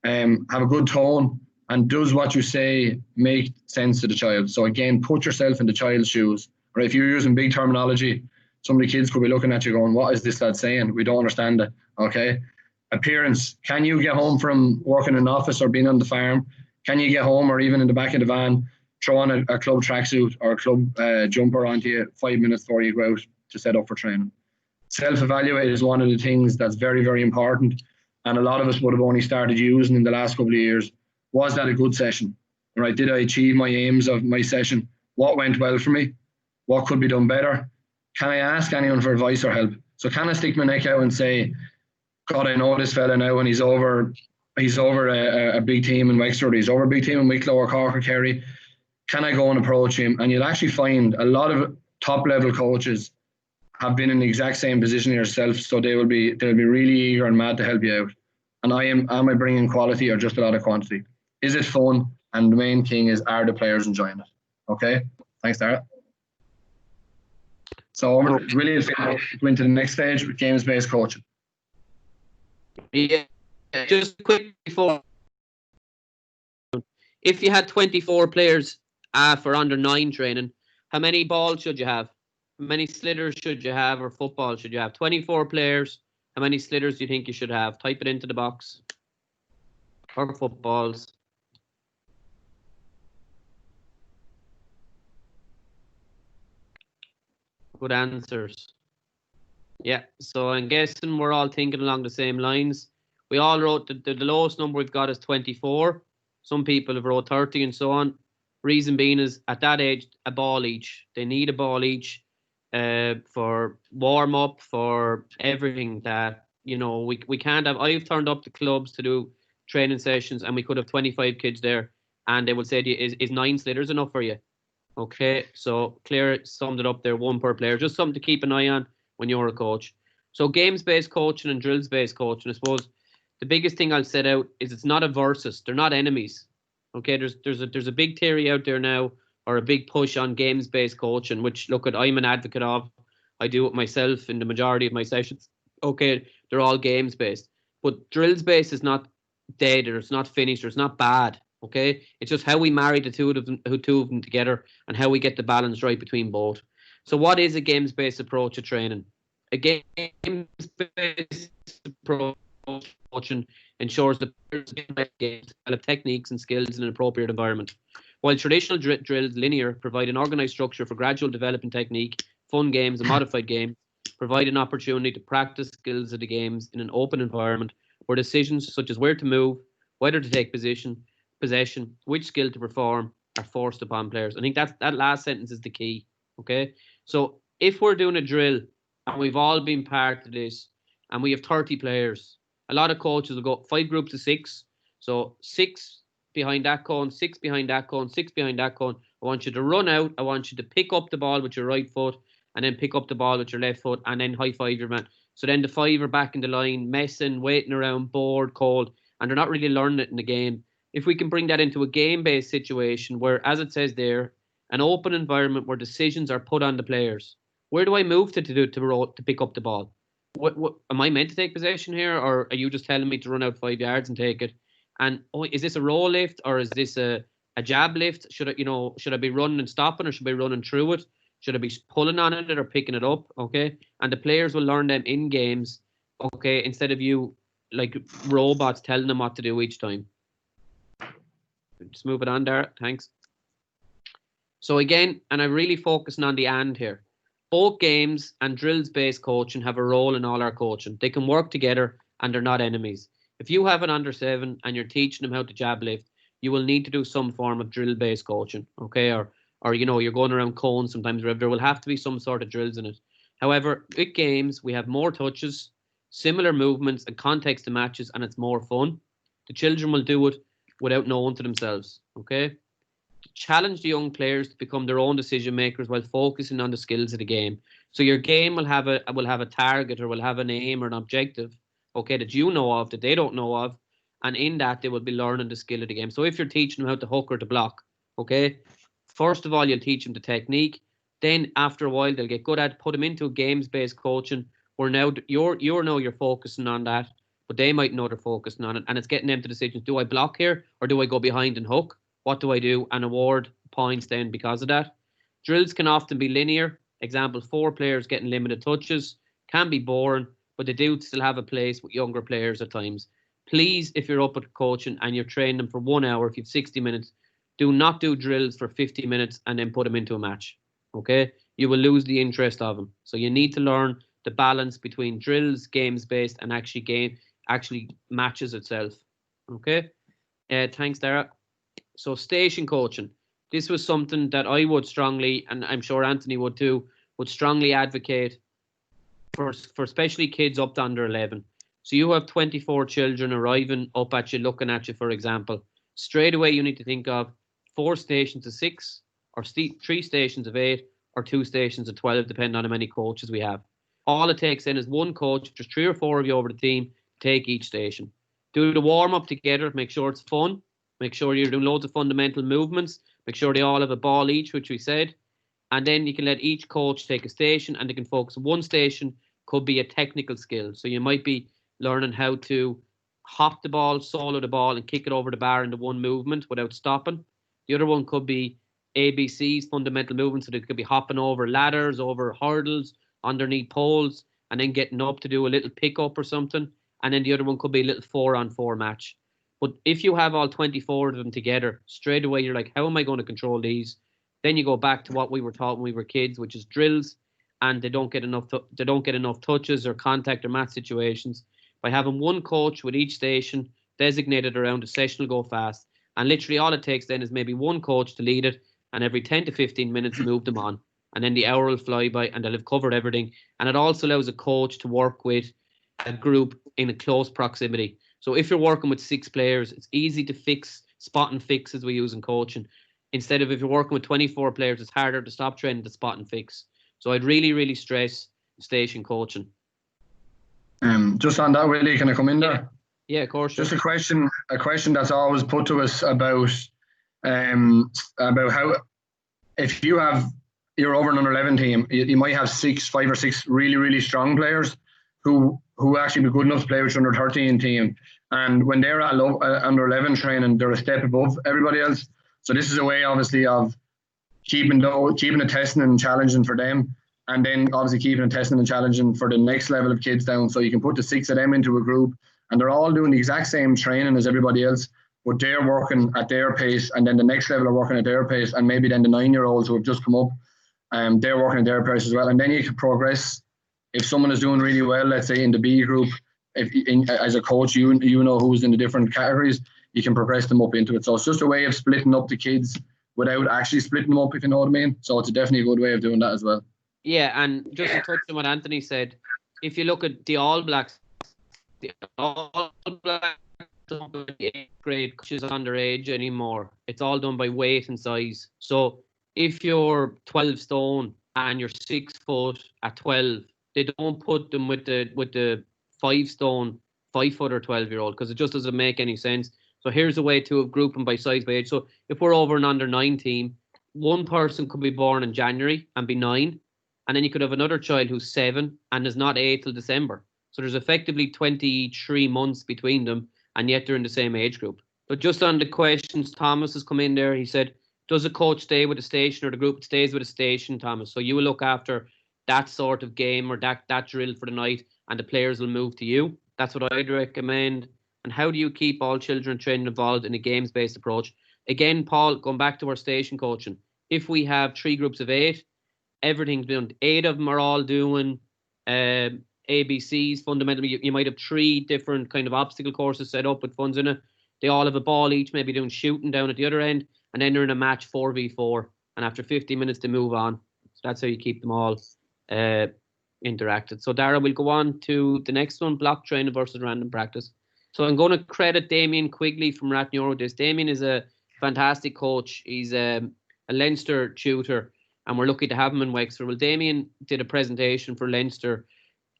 Have a good tone, and does what you say make sense to the child? So again, put yourself in the child's shoes. Or if you're using big terminology, some of the kids could be looking at you going, what is this lad saying? We don't understand it. Okay. Appearance. Can you get home from working in an office or being on the farm? Can you get home, or even in the back of the van, throw on a club tracksuit or a club jumper onto you 5 minutes before you go out to set up for training? Self-evaluate is one of the things that's very, very important. And a lot of us would have only started using in the last couple of years. Was that a good session? Right? Did I achieve my aims of my session? What went well for me? What could be done better? Can I ask anyone for advice or help? So can I stick my neck out and say, God, I know this fella now, and he's over a big team in Wexford, he's over a big team in Wicklow or Cork or Kerry. Can I go and approach him? And you'll actually find a lot of top level coaches have been in the exact same position yourself, so they'll be really eager and mad to help you out. And am I bringing quality or just a lot of quantity? Is it fun? And the main thing is, are the players enjoying it? Okay, thanks, Dara. So really, go into the next stage with games-based coaching. Yeah, just quick before. If you had 24 players for under 9 training, how many balls should you have? How many slitters should you have, or football should you have? 24 players. How many slitters do you think you should have? Type it into the box. Or footballs. Good answers. Yeah, so I'm guessing we're all thinking along the same lines. We all wrote the lowest number we've got is 24. Some people have wrote 30 and so on. Reason being is, at that age, a ball each. They need a ball each for warm-up, for everything that, you know, we can't have. I've turned up the clubs to do training sessions and we could have 25 kids there, and they would say to you, is 9 slitters enough for you? Okay, so Claire summed it up there, 1 per player. Just something to keep an eye on when you're a coach. So games-based coaching and drills-based coaching, I suppose the biggest thing I'll set out is it's not a versus. They're not enemies. Okay, there's a big theory out there now, or a big push on games-based coaching, which, look, I'm an advocate of. I do it myself in the majority of my sessions. Okay, they're all games-based. But drills-based is not dead, or it's not finished, or it's not bad. Okay, it's just how we marry the two of them together and how we get the balance right between both. So what is a games-based approach to training? A games-based approach to coaching ensures the players develop techniques and skills in an appropriate environment. While traditional drills, linear, provide an organised structure for gradual developing technique, fun games and modified games provide an opportunity to practice skills of the games in an open environment where decisions such as where to move, whether to take possession, which skill to perform are forced upon players. I think that last sentence is the key. Okay, so if we're doing a drill and we've all been part of this and we have 30 players, a lot of coaches will go 5 groups of 6. So 6 behind that cone, 6 behind that cone, 6 behind that cone. I want you to run out. I want you to pick up the ball with your right foot and then pick up the ball with your left foot and then high five your man. So then the five are back in the line, messing, waiting around, bored, cold, and they're not really learning it in the game. If we can bring that into a game-based situation where, as it says there, an open environment where decisions are put on the players. Where do I move to pick up the ball? What am I meant to take possession here, or are you just telling me to run out 5 yards and take it? And is this a roll lift, or is this a jab lift? Should I be running and stopping, or should I be running through it? Should I be pulling on it or picking it up? Okay, and the players will learn them in games. Okay, instead of you like robots telling them what to do each time. Just move it on there. Thanks. So again, and I'm really focusing on the and here. Both games and drills-based coaching have a role in all our coaching. They can work together and they're not enemies. If you have an under 7 and you're teaching them how to jab lift, you will need to do some form of drill-based coaching, okay? Or you're going around cones sometimes. There will have to be some sort of drills in it. However, with games, we have more touches, similar movements and context to matches, and it's more fun. The children will do it without knowing to themselves, okay? Challenge the young players to become their own decision makers while focusing on the skills of the game. So your game will have a target, or will have an aim or an objective, okay, that you know of, that they don't know of, and in that they will be learning the skill of the game. So if you're teaching them how to hook or to block, okay, first of all you'll teach them the technique. Then after a while they'll get good at it. Put them into a games-based coaching where now you're focusing on that, but they might know they're focusing on it, and it's getting them to decisions. Do I block here, or do I go behind and hook? What do I do? And award points then because of that. Drills can often be linear. Example, 4 players getting limited touches. Can be boring, but they do still have a place with younger players at times. Please, if you're up at coaching and you're training them for 1 hour, if you've 60 minutes, do not do drills for 50 minutes and then put them into a match. Okay? You will lose the interest of them. So you need to learn the balance between drills, games-based, and actually matches itself. Okay? Thanks, Dara. So station coaching. This was something that I would strongly, and I'm sure Anthony would too, would strongly advocate for especially kids up to under 11. So you have 24 children arriving up at you, looking at you, for example. Straight away, you need to think of 4 stations of 6, or 3 stations of 8, or 2 stations of 12, depending on how many coaches we have. All it takes then is one coach, just 3 or 4 of you over the team, take each station. Do the warm-up together, make sure it's fun. Make sure you're doing loads of fundamental movements. Make sure they all have a ball each, which we said. And then you can let each coach take a station, and they can focus. One station could be a technical skill. So you might be learning how to hop the ball, solo the ball, and kick it over the bar in the one movement without stopping. The other one could be ABCs, fundamental movements. So they could be hopping over ladders, over hurdles, underneath poles, and then getting up to do a little pick-up or something. And then the other one could be a little 4-on-4 match. But if you have all 24 of them together, straight away you're like, how am I going to control these? Then you go back to what we were taught when we were kids, which is drills, and they don't get enough touches or contact or match situations. By having one coach with each station designated around, the session will go fast. And literally all it takes then is maybe one coach to lead it, and every 10 to 15 minutes move them on. And then the hour will fly by and they'll have covered everything. And it also allows a coach to work with a group in a close proximity. So if you're working with 6 players, it's easy to spot and fix as we use in coaching. Instead of if you're working with 24 players, it's harder to stop training to spot and fix. So I'd really, really stress station coaching. Just on that, Willie, can I come in there? Yeah, of course. Just a question that's always put to us about how, if you're over an under 11 team, you might have 5 or 6 really, really strong players who actually be good enough to play with your under 13 team. And when they're at under 11 training, they're a step above everybody else. So this is a way, obviously, of keeping the testing and challenging for them, and then obviously keeping the testing and challenging for the next level of kids down. So you can put the 6 of them into a group, and they're all doing the exact same training as everybody else, but they're working at their pace, and then the next level are working at thetheir pace, and maybe then the 9-year-olds who have just come up, they're working at their pace as well. And then you can progress. If someone is doing really well, let's say in the B group, as a coach, you know who's in the different categories, you can progress them up into it. So it's just a way of splitting up the kids without actually splitting them up, if you know what I mean. So it's definitely a good way of doing that as well. Yeah, and just to touch on what Anthony said, if you look at the All Blacks don't do the 8th grade coaches underage anymore. It's all done by weight and size. So if you're 12 stone and you're 6 foot at 12, they don't put them with the 5 stone 5 foot or 12-year-old, because it just doesn't make any sense. So here's a way to group them by size, by age. So if we're over an under 9 team, one person could be born in January and be 9, and then you could have another child who's 7 and is not 8 till December. So there's effectively 23 months between them, and yet they're in the same age group. But just on the questions, Thomas has come in there. He said, does a coach stay with the station, or the group stays with the station, Thomas? So you will look after that sort of game or that drill for the night, and the players will move to you. That's what I'd recommend. And how do you keep all children trained involved in a games-based approach? Again, Paul, going back to our station coaching, if we have 3 groups of 8, everything's done. 8 of them are all doing ABCs. Fundamentally, you might have 3 different kind of obstacle courses set up with funds in it. They all have a ball each, maybe doing shooting down at the other end, and then they're in a match 4v4. And after 50 minutes, they move on. So that's how you keep them all interacted. So Dara, we'll go on to the next one, block training versus random practice. So I'm going to credit Damien Quigley from Ratneuro with this. Damien is a fantastic coach. He's a Leinster tutor, and we're lucky to have him in Wexford. Well, Damien did a presentation for Leinster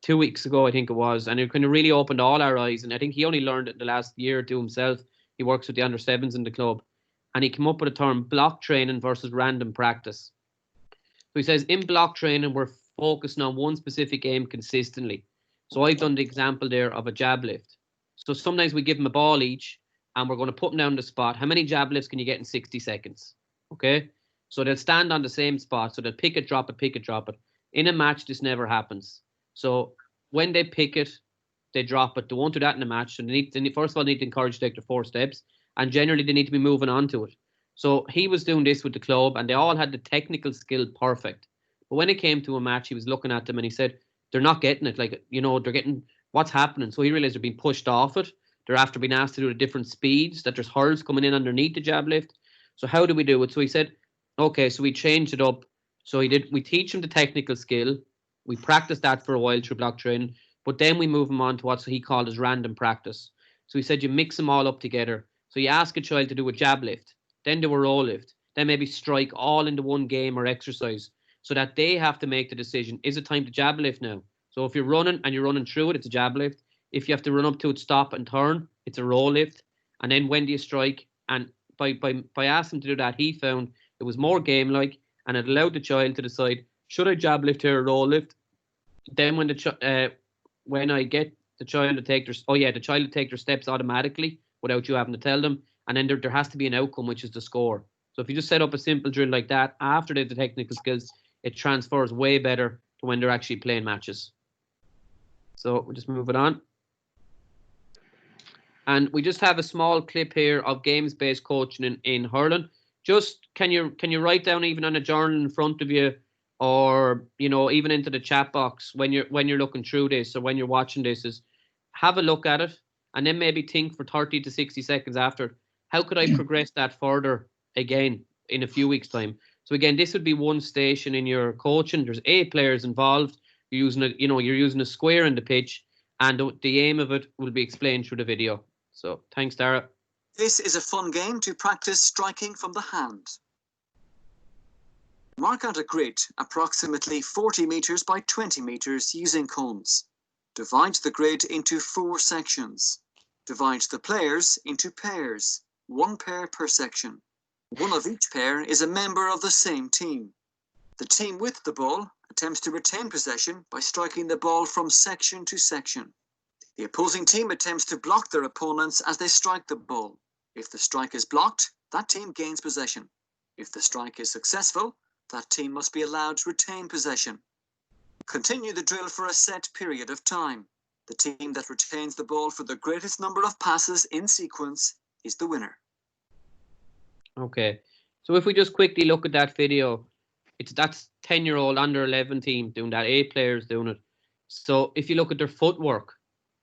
2 weeks ago, I think it was, and it kind of really opened all our eyes. And I think he only learned it the last year or two himself. He works with the under 7s in the club, and he came up with a term, block training versus random practice. So he says, in block training, we're focusing on one specific aim consistently. So I've done the example there of a jab lift. So sometimes we give them a ball each, and we're going to put them down the spot. How many jab lifts can you get in 60 seconds? Okay. So they'll stand on the same spot. So they'll pick it, drop it, pick it, drop it. In a match, this never happens. So when they pick it, they drop it. They won't do that in a match. So they first of all need to encourage to take their 4 steps. And generally, they need to be moving on to it. So he was doing this with the club, and they all had the technical skill perfect. But when it came to a match, he was looking at them and he said, they're not getting it. Like, you know, they're getting what's happening. So he realized they're being pushed off it. They're after being asked to do it at different speeds, that there's hurls coming in underneath the jab lift. So how do we do it? So he said, okay, so we changed it up. So we teach him the technical skill. We practice that for a while through block training, but then we move him on to what he called as random practice. So he said you mix them all up together. So you ask a child to do a jab lift, then do a roll lift, then maybe strike all into one game or exercise, so that they have to make the decision, is it time to jab lift now? So if you're running and you're running through it, it's a jab lift. If you have to run up to it, stop and turn, it's a roll lift. And then when do you strike? And by asking to do that, he found it was more game-like, and it allowed the child to decide, should I jab lift here or roll lift? Then when I get the child to take their steps automatically without you having to tell them, and then there has to be an outcome, which is the score. So if you just set up a simple drill like that, after they have the technical skills, it transfers way better to when they're actually playing matches. So we'll just move it on. And we just have a small clip here of games-based coaching in hurling. Just can you write down even on a journal in front of you, or even into the chat box when you're looking through this, or when you're watching this, is have a look at it, and then maybe think for 30 to 60 seconds after, how could I progress that further again in a few weeks' time? So again, this would be one station in your coaching. There's 8 players involved. You're using a square in the pitch, and the aim of it will be explained through the video. So thanks, Dara. This is a fun game to practice striking from the hand. Mark out a grid approximately 40 meters by 20 meters using cones. Divide the grid into 4 sections. Divide the players into pairs, 1 pair per section. One of each pair is a member of the same team. The team with the ball attempts to retain possession by striking the ball from section to section. The opposing team attempts to block their opponents as they strike the ball. If the strike is blocked, that team gains possession. If the strike is successful, that team must be allowed to retain possession. Continue the drill for a set period of time. The team that retains the ball for the greatest number of passes in sequence is the winner. Okay, so if we just quickly look at that video, that's 10-year-old under 11 team doing that, 8 players doing it. So if you look at their footwork,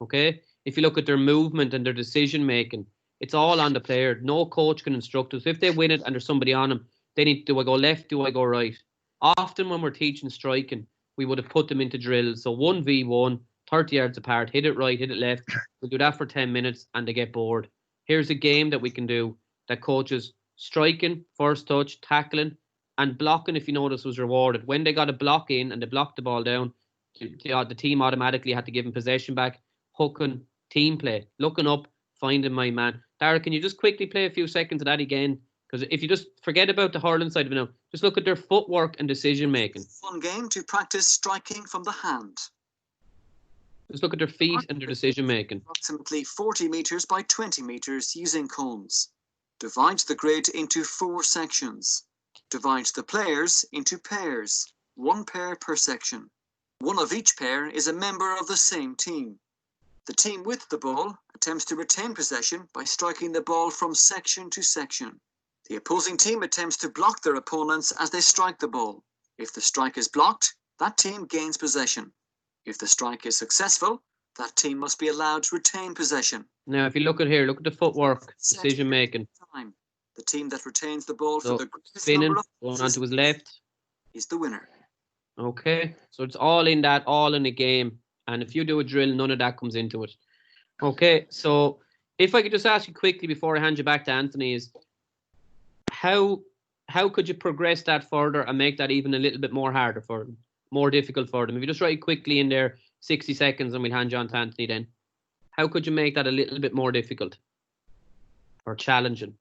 okay, if you look at their movement and their decision making, it's all on the player. No coach can instruct us. If they win it and there's somebody on them, they need, do I go left, do I go right? Often when we're teaching striking, we would have put them into drills. So 1v1, 30 yards apart, hit it right, hit it left. We'll do that for 10 minutes and they get bored. Here's a game that we can do that coaches striking, first touch, tackling, and blocking, if you notice, was rewarded. When they got a block in and they blocked the ball down, the team automatically had to give him possession back. Hooking, team play, looking up, finding my man. Dara, can you just quickly play a few seconds of that again? Because if you just forget about the hurling side of it now, just look at their footwork and decision making. Fun game to practice striking from the hand. Just look at their feet and their decision making. Approximately 40 metres by 20 metres using cones. Divide the grid into 4 sections. Divide the players into pairs, 1 pair per section. One of each pair is a member of the same team. The team with the ball attempts to retain possession by striking the ball from section to section. The opposing team attempts to block their opponents as they strike the ball. If the strike is blocked, that team gains possession. If the strike is successful, that team must be allowed to retain possession. Now, if you look at here, look at the footwork, decision making. The team that retains the ball So, for the spinning, going on to his left, is the winner. Okay, so it's all in that, all in the game. And if you do a drill, none of that comes into it. Okay, so if I could just ask you quickly before I hand you back to Anthony, is how could you progress that further and make that even a little bit more harder for them, more difficult for them? If you just write quickly in there, 60 seconds, and we'll hand you on to Anthony then. How could you make that a little bit more difficult or challenging?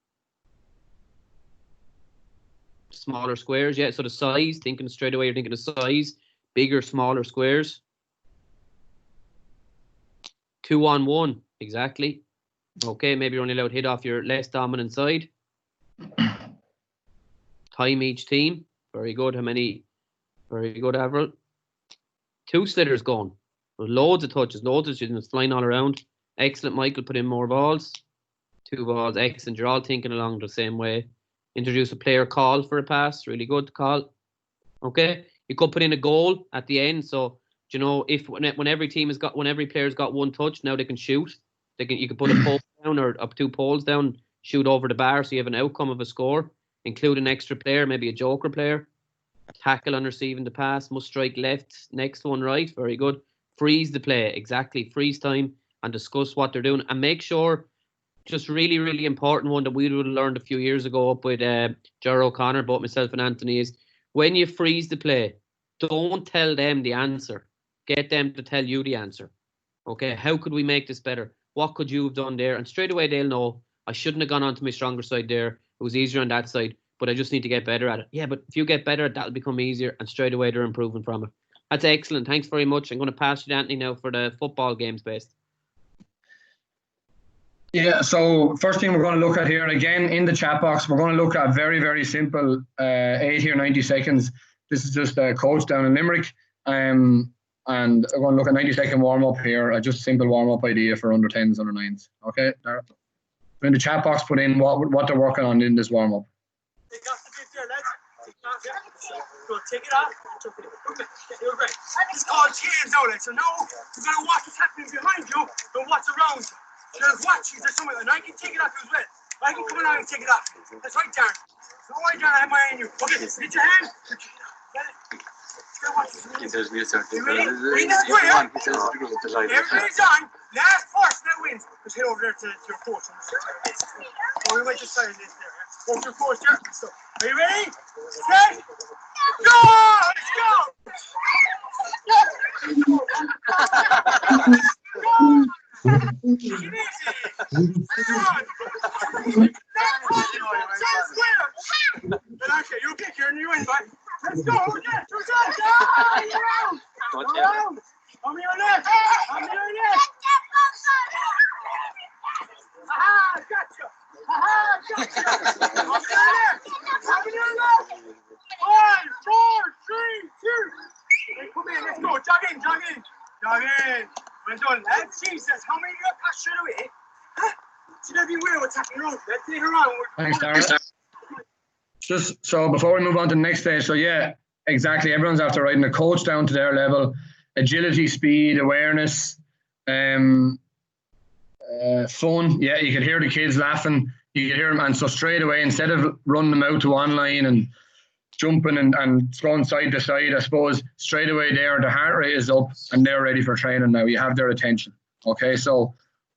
Smaller squares, yeah. So the size, thinking straight away, you're thinking of size, bigger, smaller squares. 2-on-1, exactly. Okay, maybe you're only allowed to hit off your less dominant side. Time each team. Very good. How many? Very good, Avril. 2 slitters going. Loads of touches, loads of students flying all around. Excellent, Michael. Put in more balls. 2 balls, excellent. You're all thinking along the same way. Introduce a player call for a pass. Really good call. Okay. You could put in a goal at the end. So, you know, if when every team has got, when every player's got 1 touch, now they can shoot. You can put a pole down or up 2 poles down, shoot over the bar, so you have an outcome of a score. Include an extra player, maybe a joker player. Tackle on receiving the pass. Must strike left. Next one right. Very good. Freeze the play. Exactly. Freeze time and discuss what they're doing. And make sure, just really, really important one that we would have learned a few years ago up with Ger O'Connor, both myself and Anthony, is when you freeze the play, don't tell them the answer. Get them to tell you the answer. Okay, how could we make this better? What could you have done there? And straight away they'll know, I shouldn't have gone on to my stronger side there. It was easier on that side, but I just need to get better at it. Yeah, but if you get better, that'll become easier, and straight away they're improving from it. That's excellent. Thanks very much. I'm going to pass you to Anthony now for the football games based. Yeah, so first thing we're going to look at here, again, in the chat box, we're going to look at very, very simple 80 or 90 seconds. This is just a coach down in Limerick. And we're going to look at 90-second warm-up here, just a simple warm-up idea for under 10s, under 9s. Okay, Dara? In the chat box, put in what they're working on in this warm-up. Take off the bib there, lads. Take it off, yeah. Go, take it off. Okay, you're great. It's called change now, lads. So now, you're going to watch what's happening behind you and what's around you. There's watches, there's something, and I can take it off as well. I can come along and take it off. That's right, Darren. So why, Darren, I have my eye on you. Okay, get your hand. Get it. You ready? Read the square. Everybody's on. Last person that wins. Just head over there to your coach. Or we might just sign this there. Go to your coach there. So, are you ready? Set. Go! Let's go! Easy. Come on. Okay, you pick your new invite. Let's go. Left. Who's on? Around. On your left. On your left. Aha, gotcha. On your left. On your left. 5, 4, 3, 2. Hey, come in. Let's go. Jog in. Well done, lads. Jesus, how many of you got straight away? Huh? Should I be aware what's happening around? Let's take her on. Thanks, Darren. Just so before we move on to the next stage, so yeah, exactly. Everyone's after writing a coach down to their level. Agility, speed, awareness, fun. Yeah, you could hear the kids laughing. You could hear them, and so straight away, instead of running them out to one line and jumping and going side to side, I suppose straight away there, the heart rate is up and they're ready for training now. You have their attention. Okay, so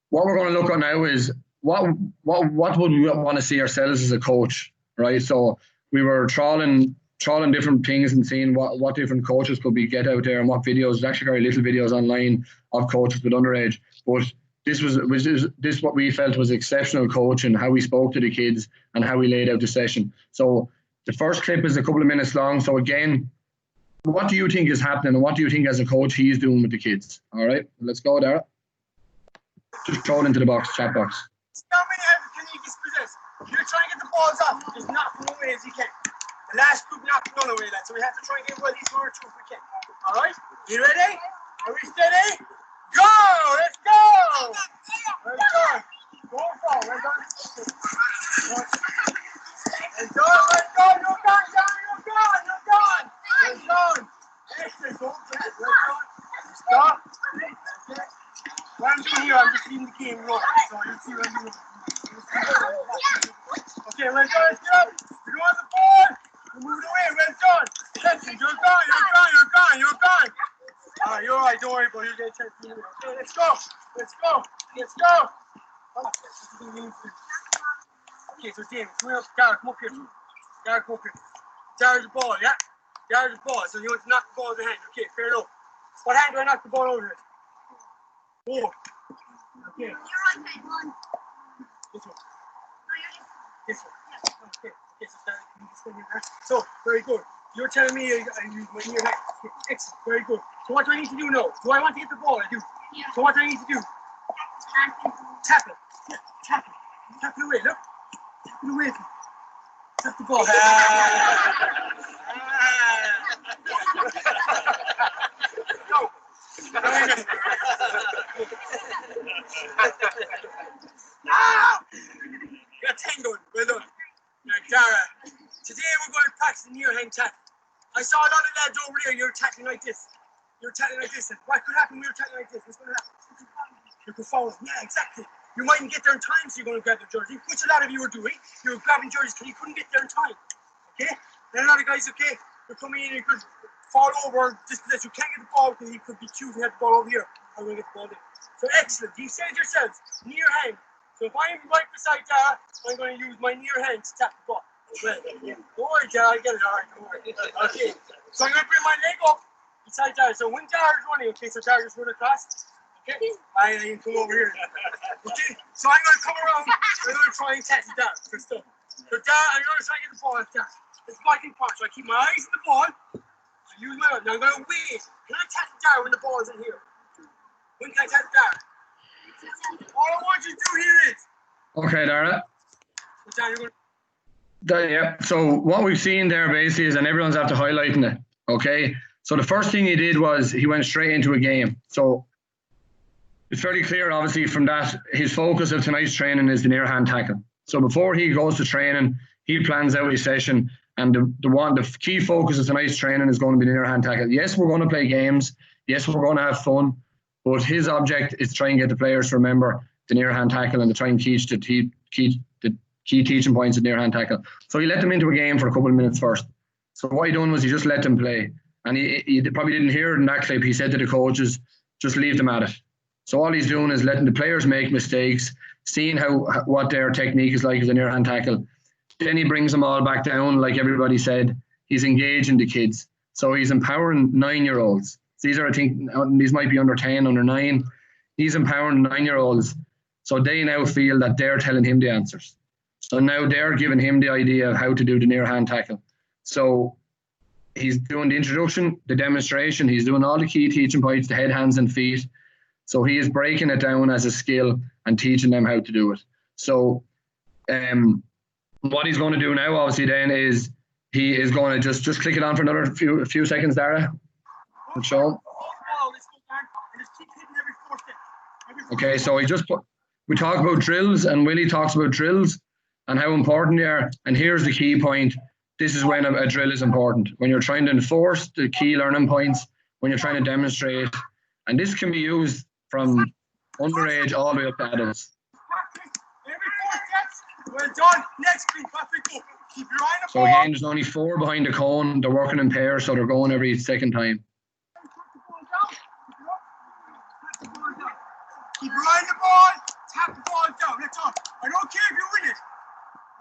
what we're going to look at now is what would we want to see ourselves as a coach, right? So we were trawling trawling different things and seeing what different coaches could be get out there and what videos. There's actually very little videos online of coaches with underage, but this was what we felt was exceptional coaching, how we spoke to the kids and how we laid out the session. So the first clip is a couple of minutes long. So again, what do you think is happening and what do you think as a coach he's doing with the kids? All right, let's go there. Just throw it into the box, chat box. How many ever can you dispossess? You're trying to get the balls off, just knock them away as you can. The last group knocked none away, so we have to try and get well these one or two if we can. All right, you ready? Are we steady? Go! Let's go! Well done. Go for it. Well done. Well done. Well done. You're gone, John. You're gone. You're gone. Well done. Excellent. Go Jack. Well done. Stop. Okay. What I'm doing here, I'm just leaving the game rolling. So you'll see what I'm doing. Okay, well done. Let's get up. You're on the board. You moved away. Well done. Listen, you're gone. You're gone. You're gone. You're gone. You're all right, don't worry, but you're going to check me. Okay, let's go. Let's go. Let's go. Okay, so James, come here. Gareth, come up here. Gareth, come up here. Gareth the ball, yeah? Gareth the ball. So you want to knock the ball in the hand. Okay, fair enough. What hand do I knock the ball over it? Four. Okay. This one. This one. Okay. Okay, so very good. You're telling me I use my near hand. Excellent, very good. So what do I need to do now? Do I want to get the ball? I do. Yeah. So what do I need to do? Tap it. Yeah, tap it. Tap it away, look. Tap it away. Tap the ball. Go. Got 10 going. Well done. Now, Dara, today we're going to practice near hand tackle. I saw a lot of lads over there, you're tackling like this. You're tackling like this. And what could happen when you're tackling like this? What's going to happen? You could fall. Yeah, exactly. You mightn't get there in time, so you're going to grab the jersey, which a lot of you were doing. You were grabbing jerseys because you couldn't get there in time. Okay? Then a lot of guys, okay, you're coming in and you could fall over just because you can't get the ball because he could be choosing to have the ball over here. I'm going to get the ball in. So excellent. You said yourselves, near hand. So if I'm right beside Dara, I'm going to use my near hand to tap the ball. Well, yeah. Don't worry, Dara, I get it. All right, don't worry. Okay, so I'm going to bring my leg up beside Dara. So when Dara's running, okay, so Dara just run across. Okay, I can come over here. Okay, so I'm going to come around. I'm going to try and tackle Dara for stuff. So Dara, I'm going to try and get the ball at Dara. It's blocking punch. So I keep my eyes on the ball. I use my arm. Now I'm going to wait. Can I tackle Dara when the ball is in here? When can I tackle Dara? All I want you to do here is. Okay, Dara. So Dara, you're going to. Yeah, so what we've seen there basically is, and everyone's after highlighting it, okay? So the first thing he did was he went straight into a game. So it's fairly clear, obviously, from that, his focus of tonight's training is the near hand tackle. So before he goes to training, he plans out his session, and the key focus of tonight's training is going to be the near hand tackle. Yes, we're going to play games. Yes, we're going to have fun, but his object is to try and get the players to remember the near hand tackle and to try and teach the key teaching points of near hand tackle. So he let them into a game for a couple of minutes first. So what he done was he just let them play. And he probably didn't hear it in that clip. He said to the coaches, just leave them at it. So all he's doing is letting the players make mistakes, seeing what their technique is like as a near hand tackle. Then he brings them all back down, like everybody said. He's engaging the kids. So he's empowering 9-year-olds. These are, I think, these might be under 10, under 9. He's empowering 9-year-olds. So they now feel that they're telling him the answers. So now they're giving him the idea of how to do the near hand tackle. So he's doing the introduction, the demonstration. He's doing all the key teaching points, the head, hands, and feet. So he is breaking it down as a skill and teaching them how to do it. So what he's going to do now, obviously, then is he is going to just click it on for another few seconds, Dara. And show him. Okay, so we talk about drills, and Willie talks about drills and how important they are. And here's the key point. This is when a drill is important. When you're trying to enforce the key learning points, when you're trying to demonstrate. And this can be used from underage all the way up to adults. Well done. Next group, Patrick. Keep your eye on the ball. So again, there's only 4 behind the cone. They're working in pairs, so they're going every second time. Keep your eye on the ball. Tap the ball down. That's all. I don't care if you win it.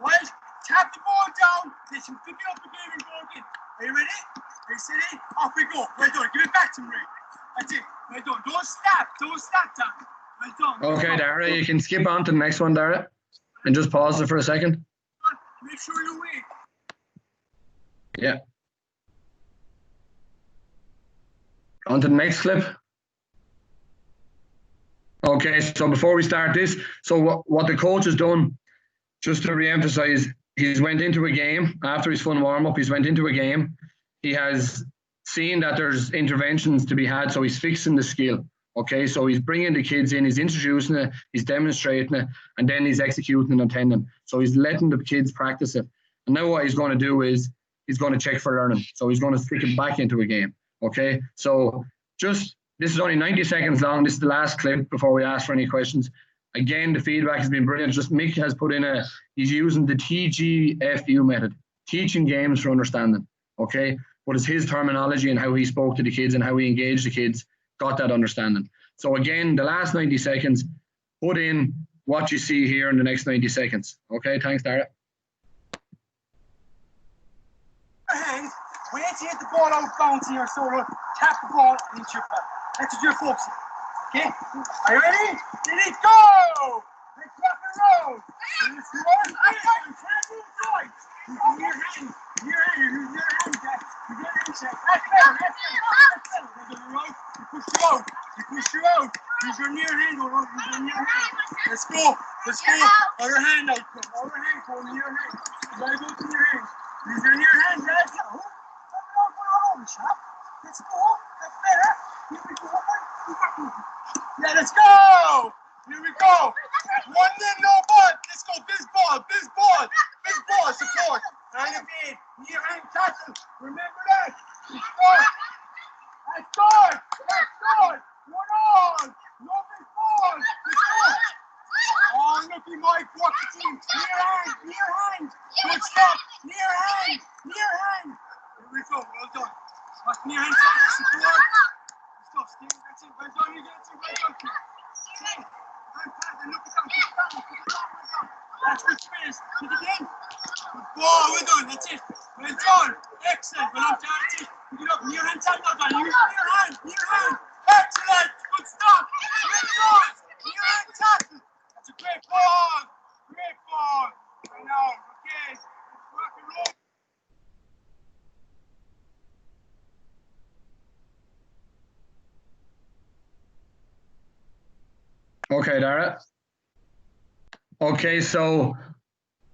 Right? Tap the ball down. They should pick it up again and go again. Are you ready? Are you steady? Off we go. Well done. Give it back to me. That's it. Well done. Don't stop. Don't stop, Dan. Well done. Okay, Dara, you can skip on to the next one, Dara, and just pause it for a second. Make sure you wait. Yeah. On to the next clip. Okay, so before we start this, so what the coach has done, just to re-emphasize, he's went into a game after his fun warm-up. He's went into a game. He has seen that there's interventions to be had, so he's fixing the skill. Okay, so he's bringing the kids in, he's introducing it, he's demonstrating it, and then he's executing and attending. So he's letting the kids practice it. And now what he's going to do is he's going to check for learning. So he's going to stick it back into a game. Okay, so just, this is only 90 seconds long. This is the last clip before we ask for any questions. Again, the feedback has been brilliant. Just Mick has put in he's using the TGFU method, teaching games for understanding. Okay, but it's his terminology and how he spoke to the kids and how he engaged the kids, got that understanding. So again, the last 90 seconds, put in what you see here in the next 90 seconds. Okay, thanks, Dara. Hand, wait to hit the ball out bounce here, so tap the ball and hit your ball. That's what you're focusing. Okay? Are you ready? Let's go! Let's rock and roll! Let's roll! You can't do it right! Your hand, Jack. You get in check. That's better, that's better. That's better. Right? You push you out. Use your near hand, use your near hand. Let's go. Other hand out, other hand, go near hand. You gotta go to your hand. Use your near hand, guys. Let's go. That's better. Here we go. Yeah, let's go. Here we go. 1-0, no butt. Let's go. This ball. Support. And again, near hand tackle. Remember that. Let's go. That's good. 1 on. No big ball. Let's go. Oh, looky, Mike. Watch the team. Near hand. Good stop. Near hand. Here we go. Well done. Watch near hand tackle. Support. Let's go, Steve. That's it. Well done. You get it. Well done. Steve. Hand pass and look it down. Put it down. That's good space. Hit it in. Good ball. Well done. That's it. Well done. Excellent. Well done. That's it. Pick it up. Near hand tackle. Use near hand. Excellent. Good stop. Well done. Near hand tackle. That's a great ball. Right now. Okay. Let's rock and roll. Okay, Dara. Okay, so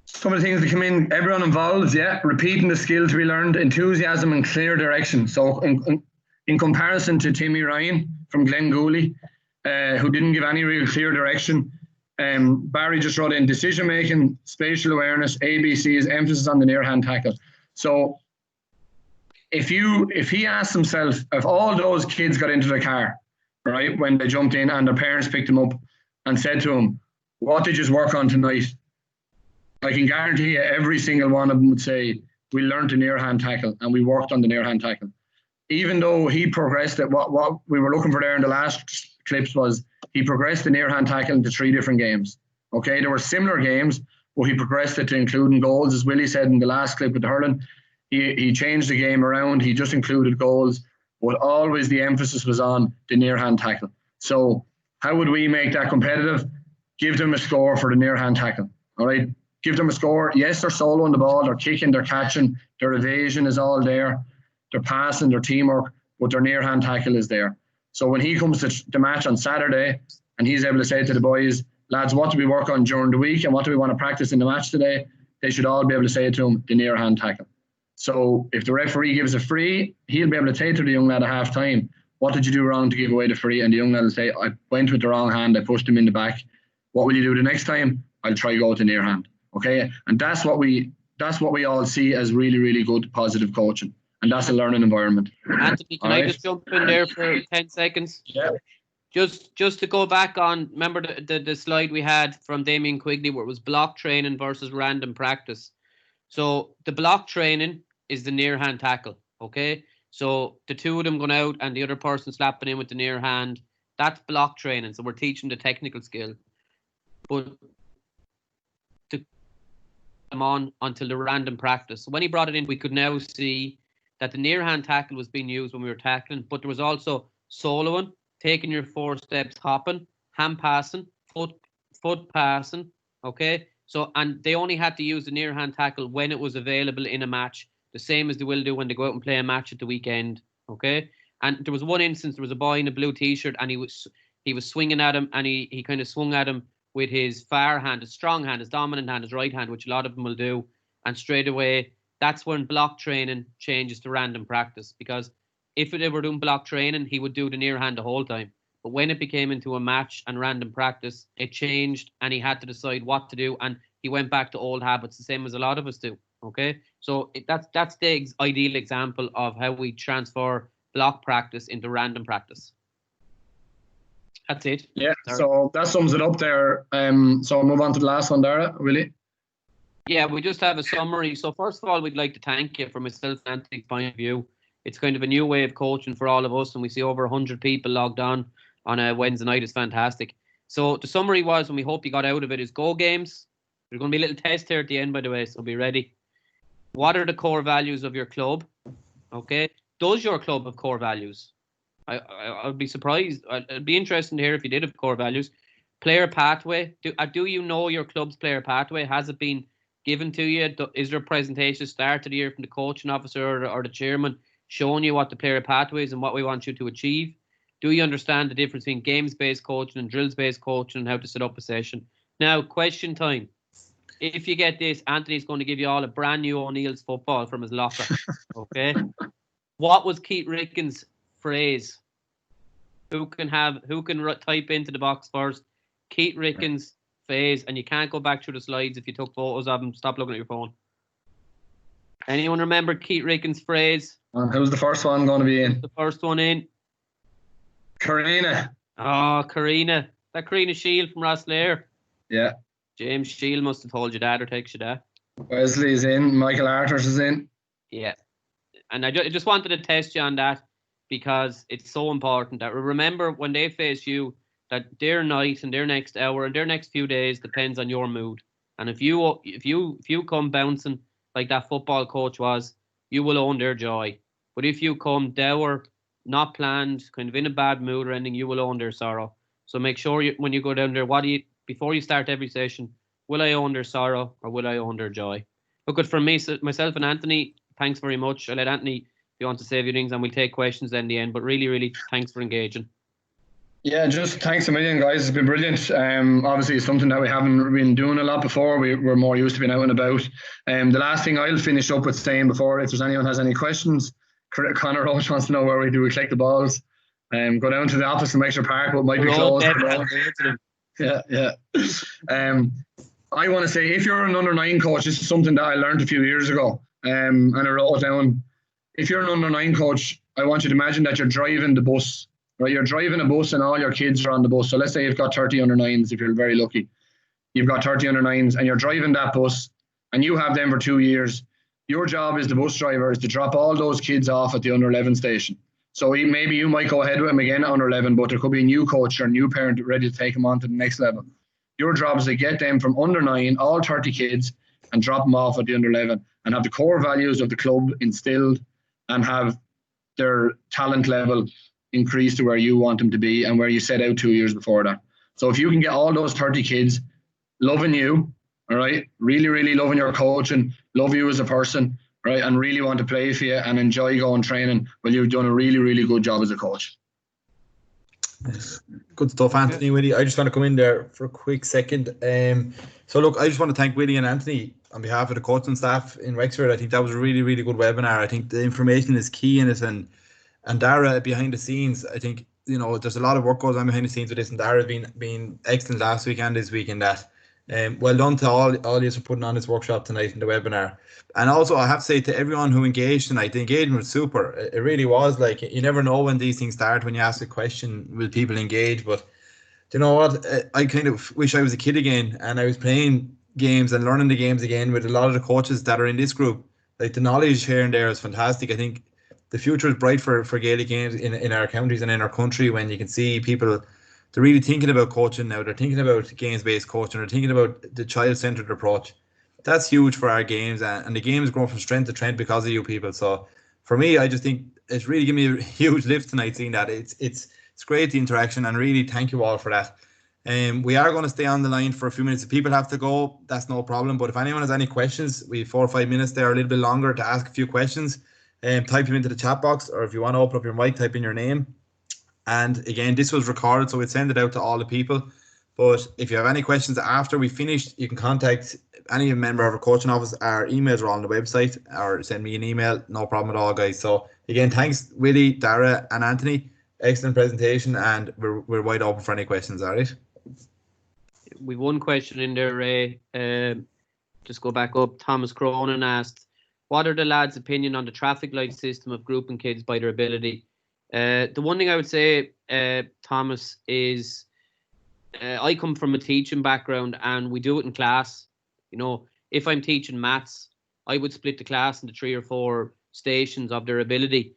some of the things that come in, everyone involved, yeah, repeating the skill to be learned, enthusiasm and clear direction. So in comparison to Timmy Ryan from Glengooley, who didn't give any real clear direction, Barry just wrote in decision making, spatial awareness, ABCs, emphasis on the near hand tackle. So if he asked himself, if all those kids got into the car, right, when they jumped in and their parents picked them up and said to him, what did you work on tonight? I can guarantee you every single one of them would say, we learned the near hand tackle and we worked on the near hand tackle. Even though he progressed it, what we were looking for there in the last clips was he progressed the near hand tackle into 3 different games. Okay, there were similar games, but he progressed it to including goals, as Willie said in the last clip with the hurling. He changed the game around, he just included goals, but always the emphasis was on the near hand tackle. So how would we make that competitive? Give them a score for the near hand tackle. All right, give them a score. Yes, they're soloing the ball, they're kicking, they're catching, their evasion is all there, they're passing, their teamwork, but their near hand tackle is there. So when he comes to the match on Saturday and he's able to say to the boys, lads, what do we work on during the week and what do we want to practice in the match today? They should all be able to say to him, the near hand tackle. So if the referee gives a free, he'll be able to say to the young lad at half time, what did you do wrong to give away the free? And the young lad will say, I went with the wrong hand, I pushed him in the back. What will you do the next time? I'll try go with the near hand. Okay, and that's what we all see as really, really good positive coaching, and that's a learning environment. Anthony, can I just jump in there for 10 seconds? Yeah. Just to go back on, remember the slide we had from Damien Quigley where it was block training versus random practice. So the block training is the near hand tackle. Okay, so the two of them going out and the other person slapping in with the near hand, that's block training. So we're teaching the technical skill, but to come on until the random practice. So when he brought it in, we could now see that the near hand tackle was being used when we were tackling, but there was also soloing, taking your 4 steps, hopping, hand passing, foot passing. Okay, so and they only had to use the near hand tackle when it was available in a match, the same as they will do when they go out and play a match at the weekend. Okay, and there was one instance, there was a boy in a blue t-shirt, and he was swinging at him, and he kind of swung at him with his far hand, his strong hand, his dominant hand, his right hand, which a lot of them will do, and straight away that's when block training changes to random practice, because if they were doing block training, he would do the near hand the whole time. But when it became into a match and random practice, it changed, and he had to decide what to do, and he went back to old habits, the same as a lot of us do. Okay, so that's the ideal example of how we transfer block practice into random practice. That's it. Yeah, so that sums it up there. So I'll move on to the last one, Dara, Willie. Yeah, we just have a summary. So first of all, we'd like to thank you from myself and Anthony's point of view. It's kind of a new way of coaching for all of us, and we see over 100 people logged on a Wednesday night. It's fantastic. So the summary was, and we hope you got out of it, is go games. There's going to be a little test here at the end, by the way, so be ready. What are the core values of your club? Okay. Does your club have core values? I'd be surprised. It'd be interesting to hear if you did have core values. Player pathway. Do you know your club's player pathway? Has it been given to you? Is there a presentation start of the year from the coaching officer or the chairman showing you what the player pathway is and what we want you to achieve? Do you understand the difference between games-based coaching and drills-based coaching and how to set up a session? Now, question time. If you get this, Anthony's going to give you all a brand new O'Neill's football from his locker. Okay. What was Keith Rickens' phrase? Who can type into the box first? Keith Rickens' phase, and you can't go back through the slides if you took photos of them. Stop looking at your phone. Anyone remember Keith Rickens' phrase? Who's the first one going to be in? The first one in. Karina. Oh, Karina. That Karina Shield from Rosslare. Yeah. James Shield must have told you that or texted you that. Wesley's in. Michael Arthurs is in. Yeah. And I just wanted to test you on that because it's so important that remember when they face you that their night and their next hour and their next few days depends on your mood. And if you come bouncing like that football coach was, you will own their joy. But if you come dour, not planned, kind of in a bad mood or anything, you will own their sorrow. So make sure when you go down there, before you start every session, will I own their sorrow or will I own their joy? Look, good from myself and Anthony. Thanks very much. I'll let Anthony, if you want to say a few things, and we'll take questions then in the end. But really, really, thanks for engaging. Yeah, just thanks a million, guys. It's been brilliant. Obviously, it's something that we haven't been doing a lot before. We're more used to being out and about. The last thing I'll finish up with saying before, if there's anyone has any questions, Conor Roach wants to know where we collect the balls. Go down to the office and make sure park, but might be closed. Yeah. I want to say, if you're an under-9 coach, this is something that I learned a few years ago, and I wrote it down. If you're an under-9 coach, I want you to imagine that you're driving the bus. Right, you're driving a bus and all your kids are on the bus. So let's say you've got 30 under-9s, if you're very lucky. You've got 30 under-9s and you're driving that bus and you have them for 2 years. Your job as the bus driver is to drop all those kids off at the under-11 station. So maybe you might go ahead with them again at under-11, but there could be a new coach or a new parent ready to take them on to the next level. Your job is to get them from under-9, all 30 kids, and drop them off at the under-11 and have the core values of the club instilled and have their talent level increase to where you want them to be and where you set out 2 years before that. So if you can get all those 30 kids loving you, all right, really, really loving your coach and love you as a person, right, and really want to play for you and enjoy going training, well, you've done a really, really good job as a coach. Good stuff, Anthony, Willie. I just want to come in there for a quick second. So look, I just want to thank Willie and Anthony on behalf of the coaching staff in Wexford. I think that was a really, really good webinar. I think the information is key in it, and Dara behind the scenes, I think, there's a lot of work goes on behind the scenes with this, and Dara been excellent last week and this week in that. Well done to all of you for putting on this workshop tonight in the webinar. And also, I have to say to everyone who engaged tonight, the engagement was super. It really was. Like, you never know when these things start. When you ask a question, will people engage? But do you know what? I kind of wish I was a kid again and I was playing games and learning the games again with a lot of the coaches that are in this group. Like, the knowledge here and there is fantastic. I think the future is bright for Gaelic games in our counties and in our country, when you can see people, they're really thinking about coaching now. They're thinking about games-based coaching. They're thinking about the child-centered approach. That's huge for our games, and the game is growing from strength to strength because of you people. So for me, I just think it's really given me a huge lift tonight seeing that. It's great, the interaction, and really thank you all for that. We are going to stay on the line for a few minutes. If people have to go, that's no problem. But if anyone has any questions, we have 4 or 5 minutes there, a little bit longer to ask a few questions. Type them into the chat box, or if you want to open up your mic, type in your name. And again, this was recorded, so we'll send it out to all the people. But if you have any questions after we finished, you can contact any member of our coaching office. Our emails are on the website, or send me an email. No problem at all, guys. So again, thanks, Willie, Dara, and Anthony. Excellent presentation, and we're wide open for any questions. All right. We've one question in there, Ray. Just go back up. Thomas Cronin asked, what are the lads' opinion on the traffic light system of grouping kids by their ability? The one thing I would say, Thomas, is I come from a teaching background, and we do it in class. You know, if I'm teaching maths, I would split the class into 3 or 4 stations of their ability.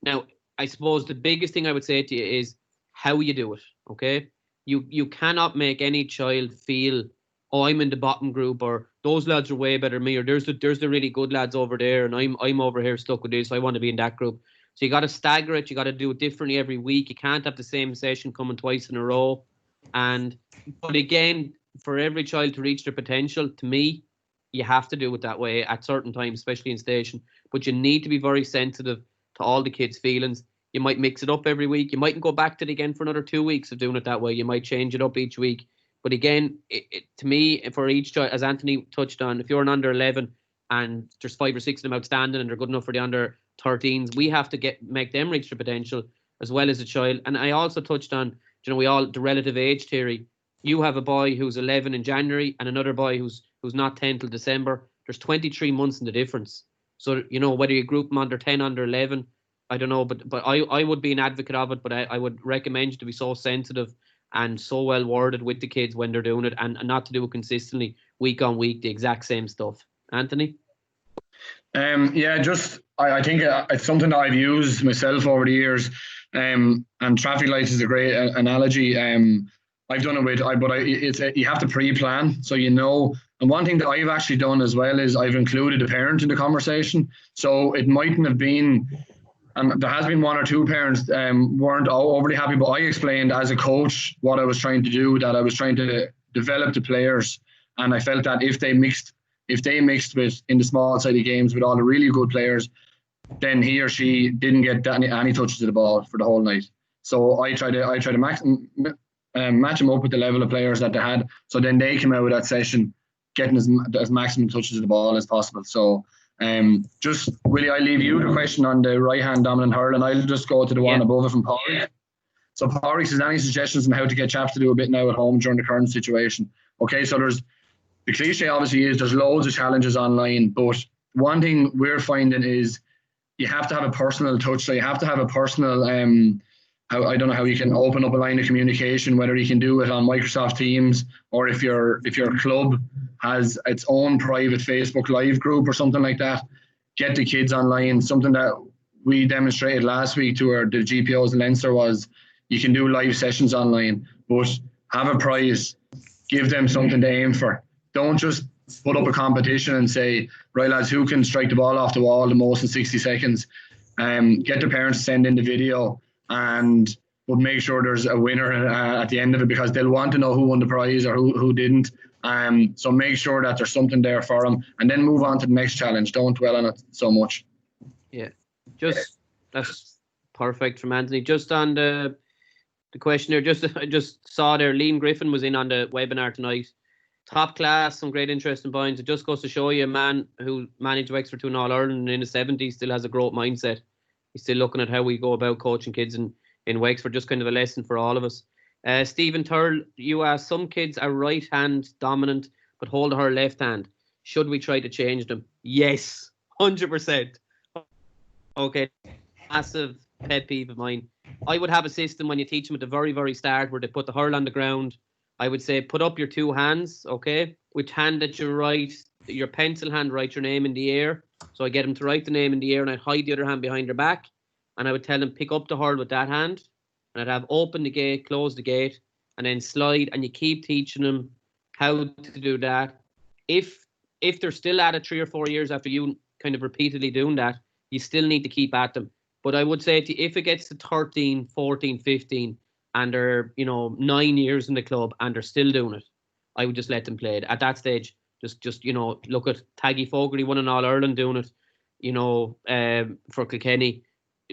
Now, I suppose the biggest thing I would say to you is how you do it, okay? You cannot make any child feel, oh, I'm in the bottom group, or those lads are way better than me, or there's the really good lads over there, and I'm over here stuck with this, so I want to be in that group. So you got to stagger it. You got to do it differently every week. You can't have the same session coming twice in a row. But again, for every child to reach their potential, to me, you have to do it that way at certain times, especially in station. But you need to be very sensitive to all the kids' feelings. You might mix it up every week. You mightn't go back to it again for another 2 weeks of doing it that way. You might change it up each week. But again, to me, for each child, as Anthony touched on, if you're an under 11 and there's 5 or 6 of them outstanding and they're good enough for the under 13s, we have to make them reach their potential as well as a child. And I also touched on, the relative age theory. You have a boy who's 11 in January and another boy who's not 10 till December. There's 23 months in the difference. So, whether you group them under 10, under 11, I don't know, but I would be an advocate of it, but I would recommend you to be so sensitive and so well worded with the kids when they're doing it, and not to do it consistently week on week, the exact same stuff. Anthony? I think it's something that I've used myself over the years, and traffic lights is a great analogy. I've done it with, you have to pre-plan, so and one thing that I've actually done as well is I've included a parent in the conversation, so it mightn't have been, and there has been 1 or 2 parents weren't overly happy, but I explained as a coach what I was trying to do, that I was trying to develop the players, and I felt that if they mixed with in the small sided games with all the really good players, then he or she didn't get any touches of the ball for the whole night. So I try to match them up with the level of players that they had, so then they came out of that session getting as maximum touches of the ball as possible. So just Willie, I leave you the question on the right hand dominant hurl, and I'll just go to the one above it from Porrick. So Porrick says, any suggestions on how to get chaps to do a bit now at home during the current situation? Okay, so the cliche obviously is there's loads of challenges online, but one thing we're finding is you have to have a personal touch. So you have to have a personal, I don't know how you can open up a line of communication, whether you can do it on Microsoft Teams, or if your club has its own private Facebook Live group or something like that, get the kids online. Something that we demonstrated last week to the GPOs in Leinster was you can do live sessions online, but have a prize, give them something to aim for. Don't just put up a competition and say, right lads, who can strike the ball off the wall the most in 60 seconds? Get the parents to send in the video, and we'll make sure there's a winner at the end of it, because they'll want to know who won the prize or who didn't. So make sure that there's something there for them, and then move on to the next challenge. Don't dwell on it so much. Yeah, that's perfect from Anthony. Just on the question there, I just saw there, Liam Griffin was in on the webinar tonight. Top class, some great interesting points. It just goes to show you a man who managed Wexford to an All-Ireland in the 70s still has a growth mindset. He's still looking at how we go about coaching kids in Wexford, just kind of a lesson for all of us. Stephen Turl, you asked, some kids are right hand dominant but hold her left hand. Should we try to change them? Yes, 100%. Okay, massive pet peeve of mine. I would have a system when you teach them at the very, very start where they put the hurl on the ground. I would say put up your 2 hands, okay? Which hand that you write, your pencil hand, write your name in the air. So I get them to write the name in the air, and I'd hide the other hand behind their back. And I would tell them pick up the hurl with that hand. And I'd have open the gate, close the gate, and then slide. And you keep teaching them how to do that. If they're still at it 3 or 4 years after you kind of repeatedly doing that, you still need to keep at them. But I would say if it gets to 13, 14, 15, and they're 9 years in the club and they're still doing it, I would just let them play it at that stage. Just look at Taggy Fogarty won an All-Ireland doing it. For Kilkenny,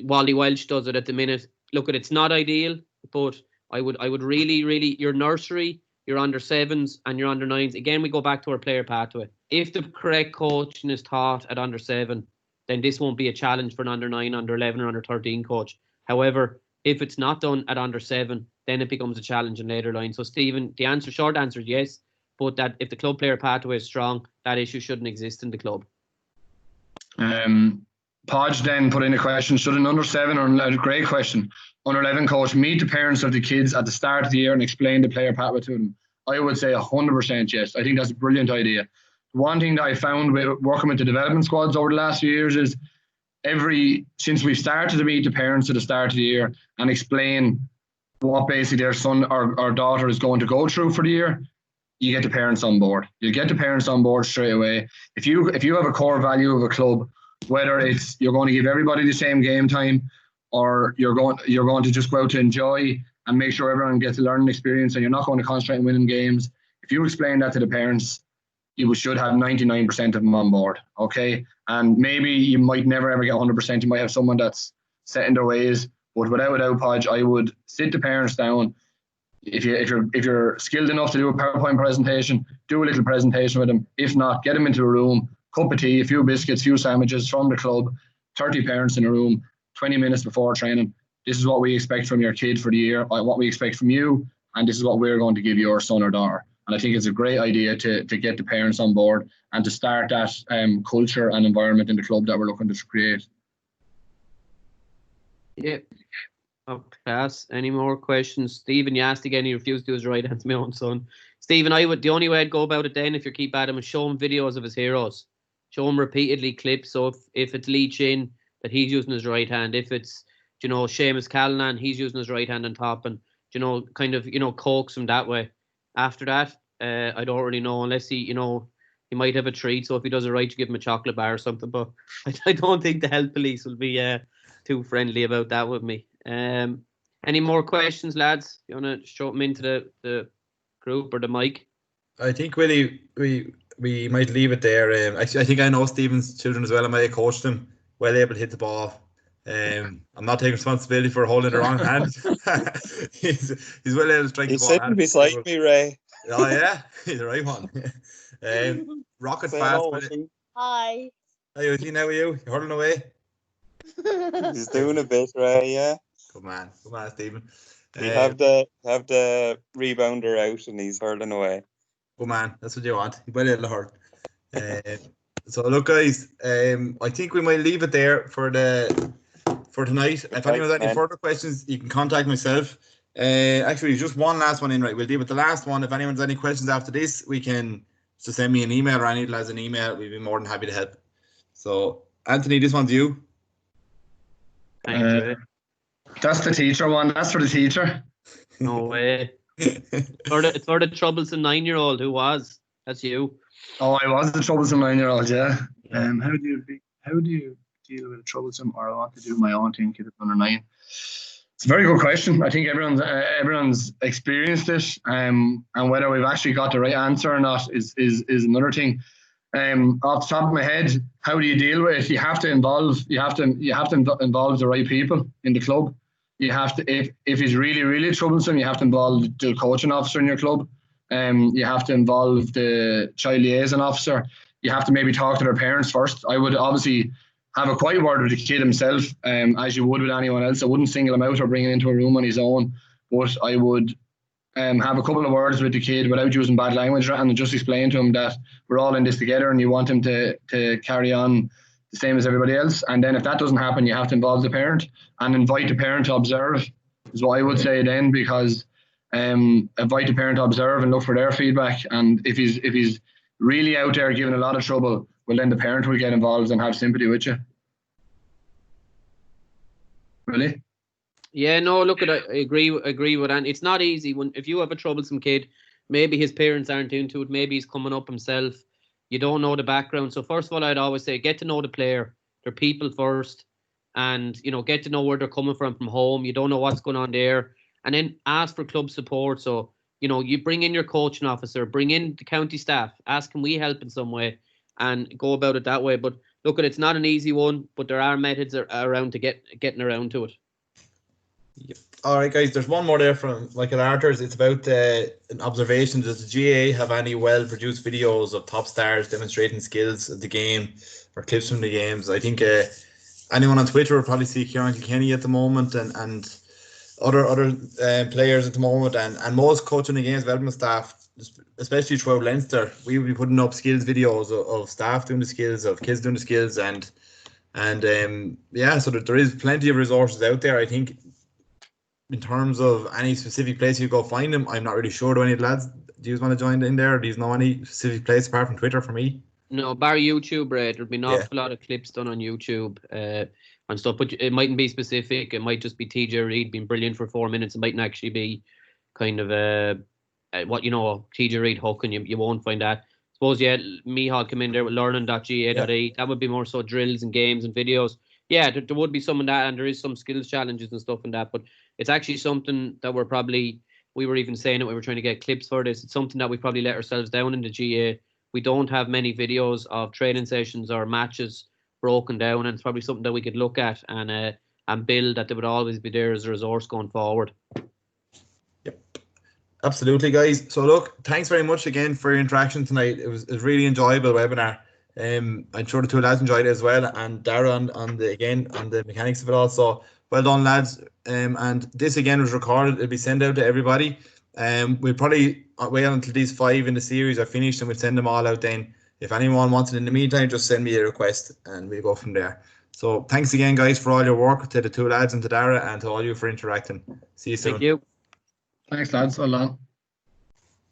Wally Welsh does it at the minute. Look, it's not ideal, but I would really your nursery, your under 7s and your under 9s. Again, we go back to our player pathway. If the correct coaching is taught at under 7, then this won't be a challenge for an under 9, under 11, or under 13 coach. However, if it's not done at under 7, then it becomes a challenge in later line. So, Stephen, short answer is yes, but that if the club player pathway is strong, that issue shouldn't exist in the club. Podge then put in a question: should an under 7 or a great question, under 11 coach meet the parents of the kids at the start of the year and explain the player pathway to them? I would say 100% yes. I think that's a brilliant idea. One thing that I found with working with the development squads over the last few years is since we started to meet the parents at the start of the year and explain what basically their son or daughter is going to go through for the year, you get the parents on board. You get the parents on board straight away. If you have a core value of a club, whether it's you're going to give everybody the same game time, or you're going to just go out to enjoy and make sure everyone gets a learning experience, and you're not going to concentrate on winning games, if you explain that to the parents, you should have 99% of them on board, okay? And maybe you might never ever get 100%. You might have someone that's set in their ways, but without a doubt, Podge, I would sit the parents down. If you're skilled enough to do a PowerPoint presentation, do a little presentation with them. If not, get them into a room, cup of tea, a few biscuits, a few sandwiches from the club, 30 parents in a room, 20 minutes before training. This is what we expect from your kid for the year, what we expect from you, and this is what we're going to give your son or daughter. And I think it's a great idea to get the parents on board and to start that culture and environment in the club that we're looking to create. Yeah. Oh, class. Any more questions? Stephen, you asked again, he refused to do his right hand to my own son. Stephen, the only way I'd go about it then, if you keep at him, is show him videos of his heroes. Show him repeatedly clips. So if it's Lee Chin, that he's using his right hand. If it's, Seamus Callanan, he's using his right hand on top, and, coax him that way. After that, I don't really know, unless he might have a treat. So if he does it right, you give him a chocolate bar or something. But I don't think the health police will be too friendly about that with me. Any more questions, lads? You want to show them into the group or the mic? I think, Willie, we might leave it there. I think I know Stephen's children as well. I might have coached them, well able to hit the ball. I'm not taking responsibility for holding the wrong hand. he's well able to strike the ball. He's sitting beside me, Ray. Oh yeah, he's the right one. Rocket fast. Hi. How are you now? You hurling away? He's doing a bit, Ray. Yeah. Good man, Stephen. We have the rebounder out, and he's hurling away. Good man, that's what you want. You're well able to hurl. So look, guys. I think we might leave it there for tonight. If anyone has any further questions, you can contact myself. Actually, just one last one in, right? We'll deal with the last one. If anyone has any questions after this, we can just send me an email, or any lads an email. We'd be more than happy to help. So, Anthony, this one's you. That's the teacher one. That's for the teacher. No way. It's for the troublesome 9-year-old who was. That's you. Oh, I was the troublesome 9-year-old, yeah. How do you deal with a troublesome, or I want to do my own thing, kid under 9? It's a very good question. I think everyone's experienced it, and whether we've actually got the right answer or not is another thing. Off the top of my head, how do you deal with it? You have to involve the right people in the club. You have to, if he's really, really troublesome, you have to involve the coaching officer in your club. You have to involve the child liaison officer. You have to maybe talk to their parents first. I would obviously have a quiet word with the kid himself, as you would with anyone else. I wouldn't single him out or bring him into a room on his own, but I would have a couple of words with the kid without using bad language, and just explain to him that we're all in this together and you want him to carry on the same as everybody else. And then if that doesn't happen, you have to involve the parent and invite the parent to observe, is what I would say then, because invite the parent to observe and look for their feedback. And if he's really out there giving a lot of trouble, well, then the parent will get involved and have sympathy with you. Really? Yeah, no, look, I agree with Anne. It's not easy if you have a troublesome kid, maybe his parents aren't into it, maybe he's coming up himself, you don't know the background. So first of all, I'd always say get to know the player, They're people first, and get to know where they're coming from home. You don't know what's going on there, and then ask for club support. So you bring in your coaching officer, bring in the county staff, ask can we help in some way, and go about it that way. But look, it's not an easy one, but there are methods around to getting around to it. Yep. All right, guys. There's one more there from Michael Arthurs. It's about an observation. Does the GA have any well-produced videos of top stars demonstrating skills of the game or clips from the games? I think anyone on Twitter will probably see Kieran Kilkenny at the moment, and other players at the moment, and most coaching the games development staff, especially throughout Leinster, we will be putting up skills videos of staff doing the skills, of kids doing the skills, and yeah, so there is plenty of resources out there. I think in terms of any specific place you go find them, I'm not really sure. Do any of the lads, do you want to join in there? Or do you know any specific place apart from Twitter for me? No, bar YouTube, Ray. There'll be an awful lot of clips done on YouTube and stuff, but it mightn't be specific. It might just be TJ Reid being brilliant for 4 minutes. It mightn't actually be kind of TJ Reid hook, and you won't find that. I suppose, Mihal come in there with learning.ga.e. That would be more so drills and games and videos. Yeah, there would be some of that, and there is some skills challenges and stuff in that, but it's actually something that we were even saying that we were trying to get clips for this. It's something that we probably let ourselves down in the GA. We don't have many videos of training sessions or matches broken down, and it's probably something that we could look at and build, that they would always be there as a resource going forward. Yep, absolutely, guys. So look, thanks very much again for your interaction tonight. It was a really enjoyable webinar. I'm sure the two lads enjoyed it as well, and Dara on the mechanics of it all. So well done, lads. And this again was recorded. It'll be sent out to everybody. We'll probably wait until these 5 in the series are finished, and we'll send them all out then. If anyone wants it in the meantime, just send me a request and we'll go from there. So thanks again, guys, for all your work, to the two lads and to Dara, and to all you for interacting. See you soon. Thank you. Thanks, lads. Well done.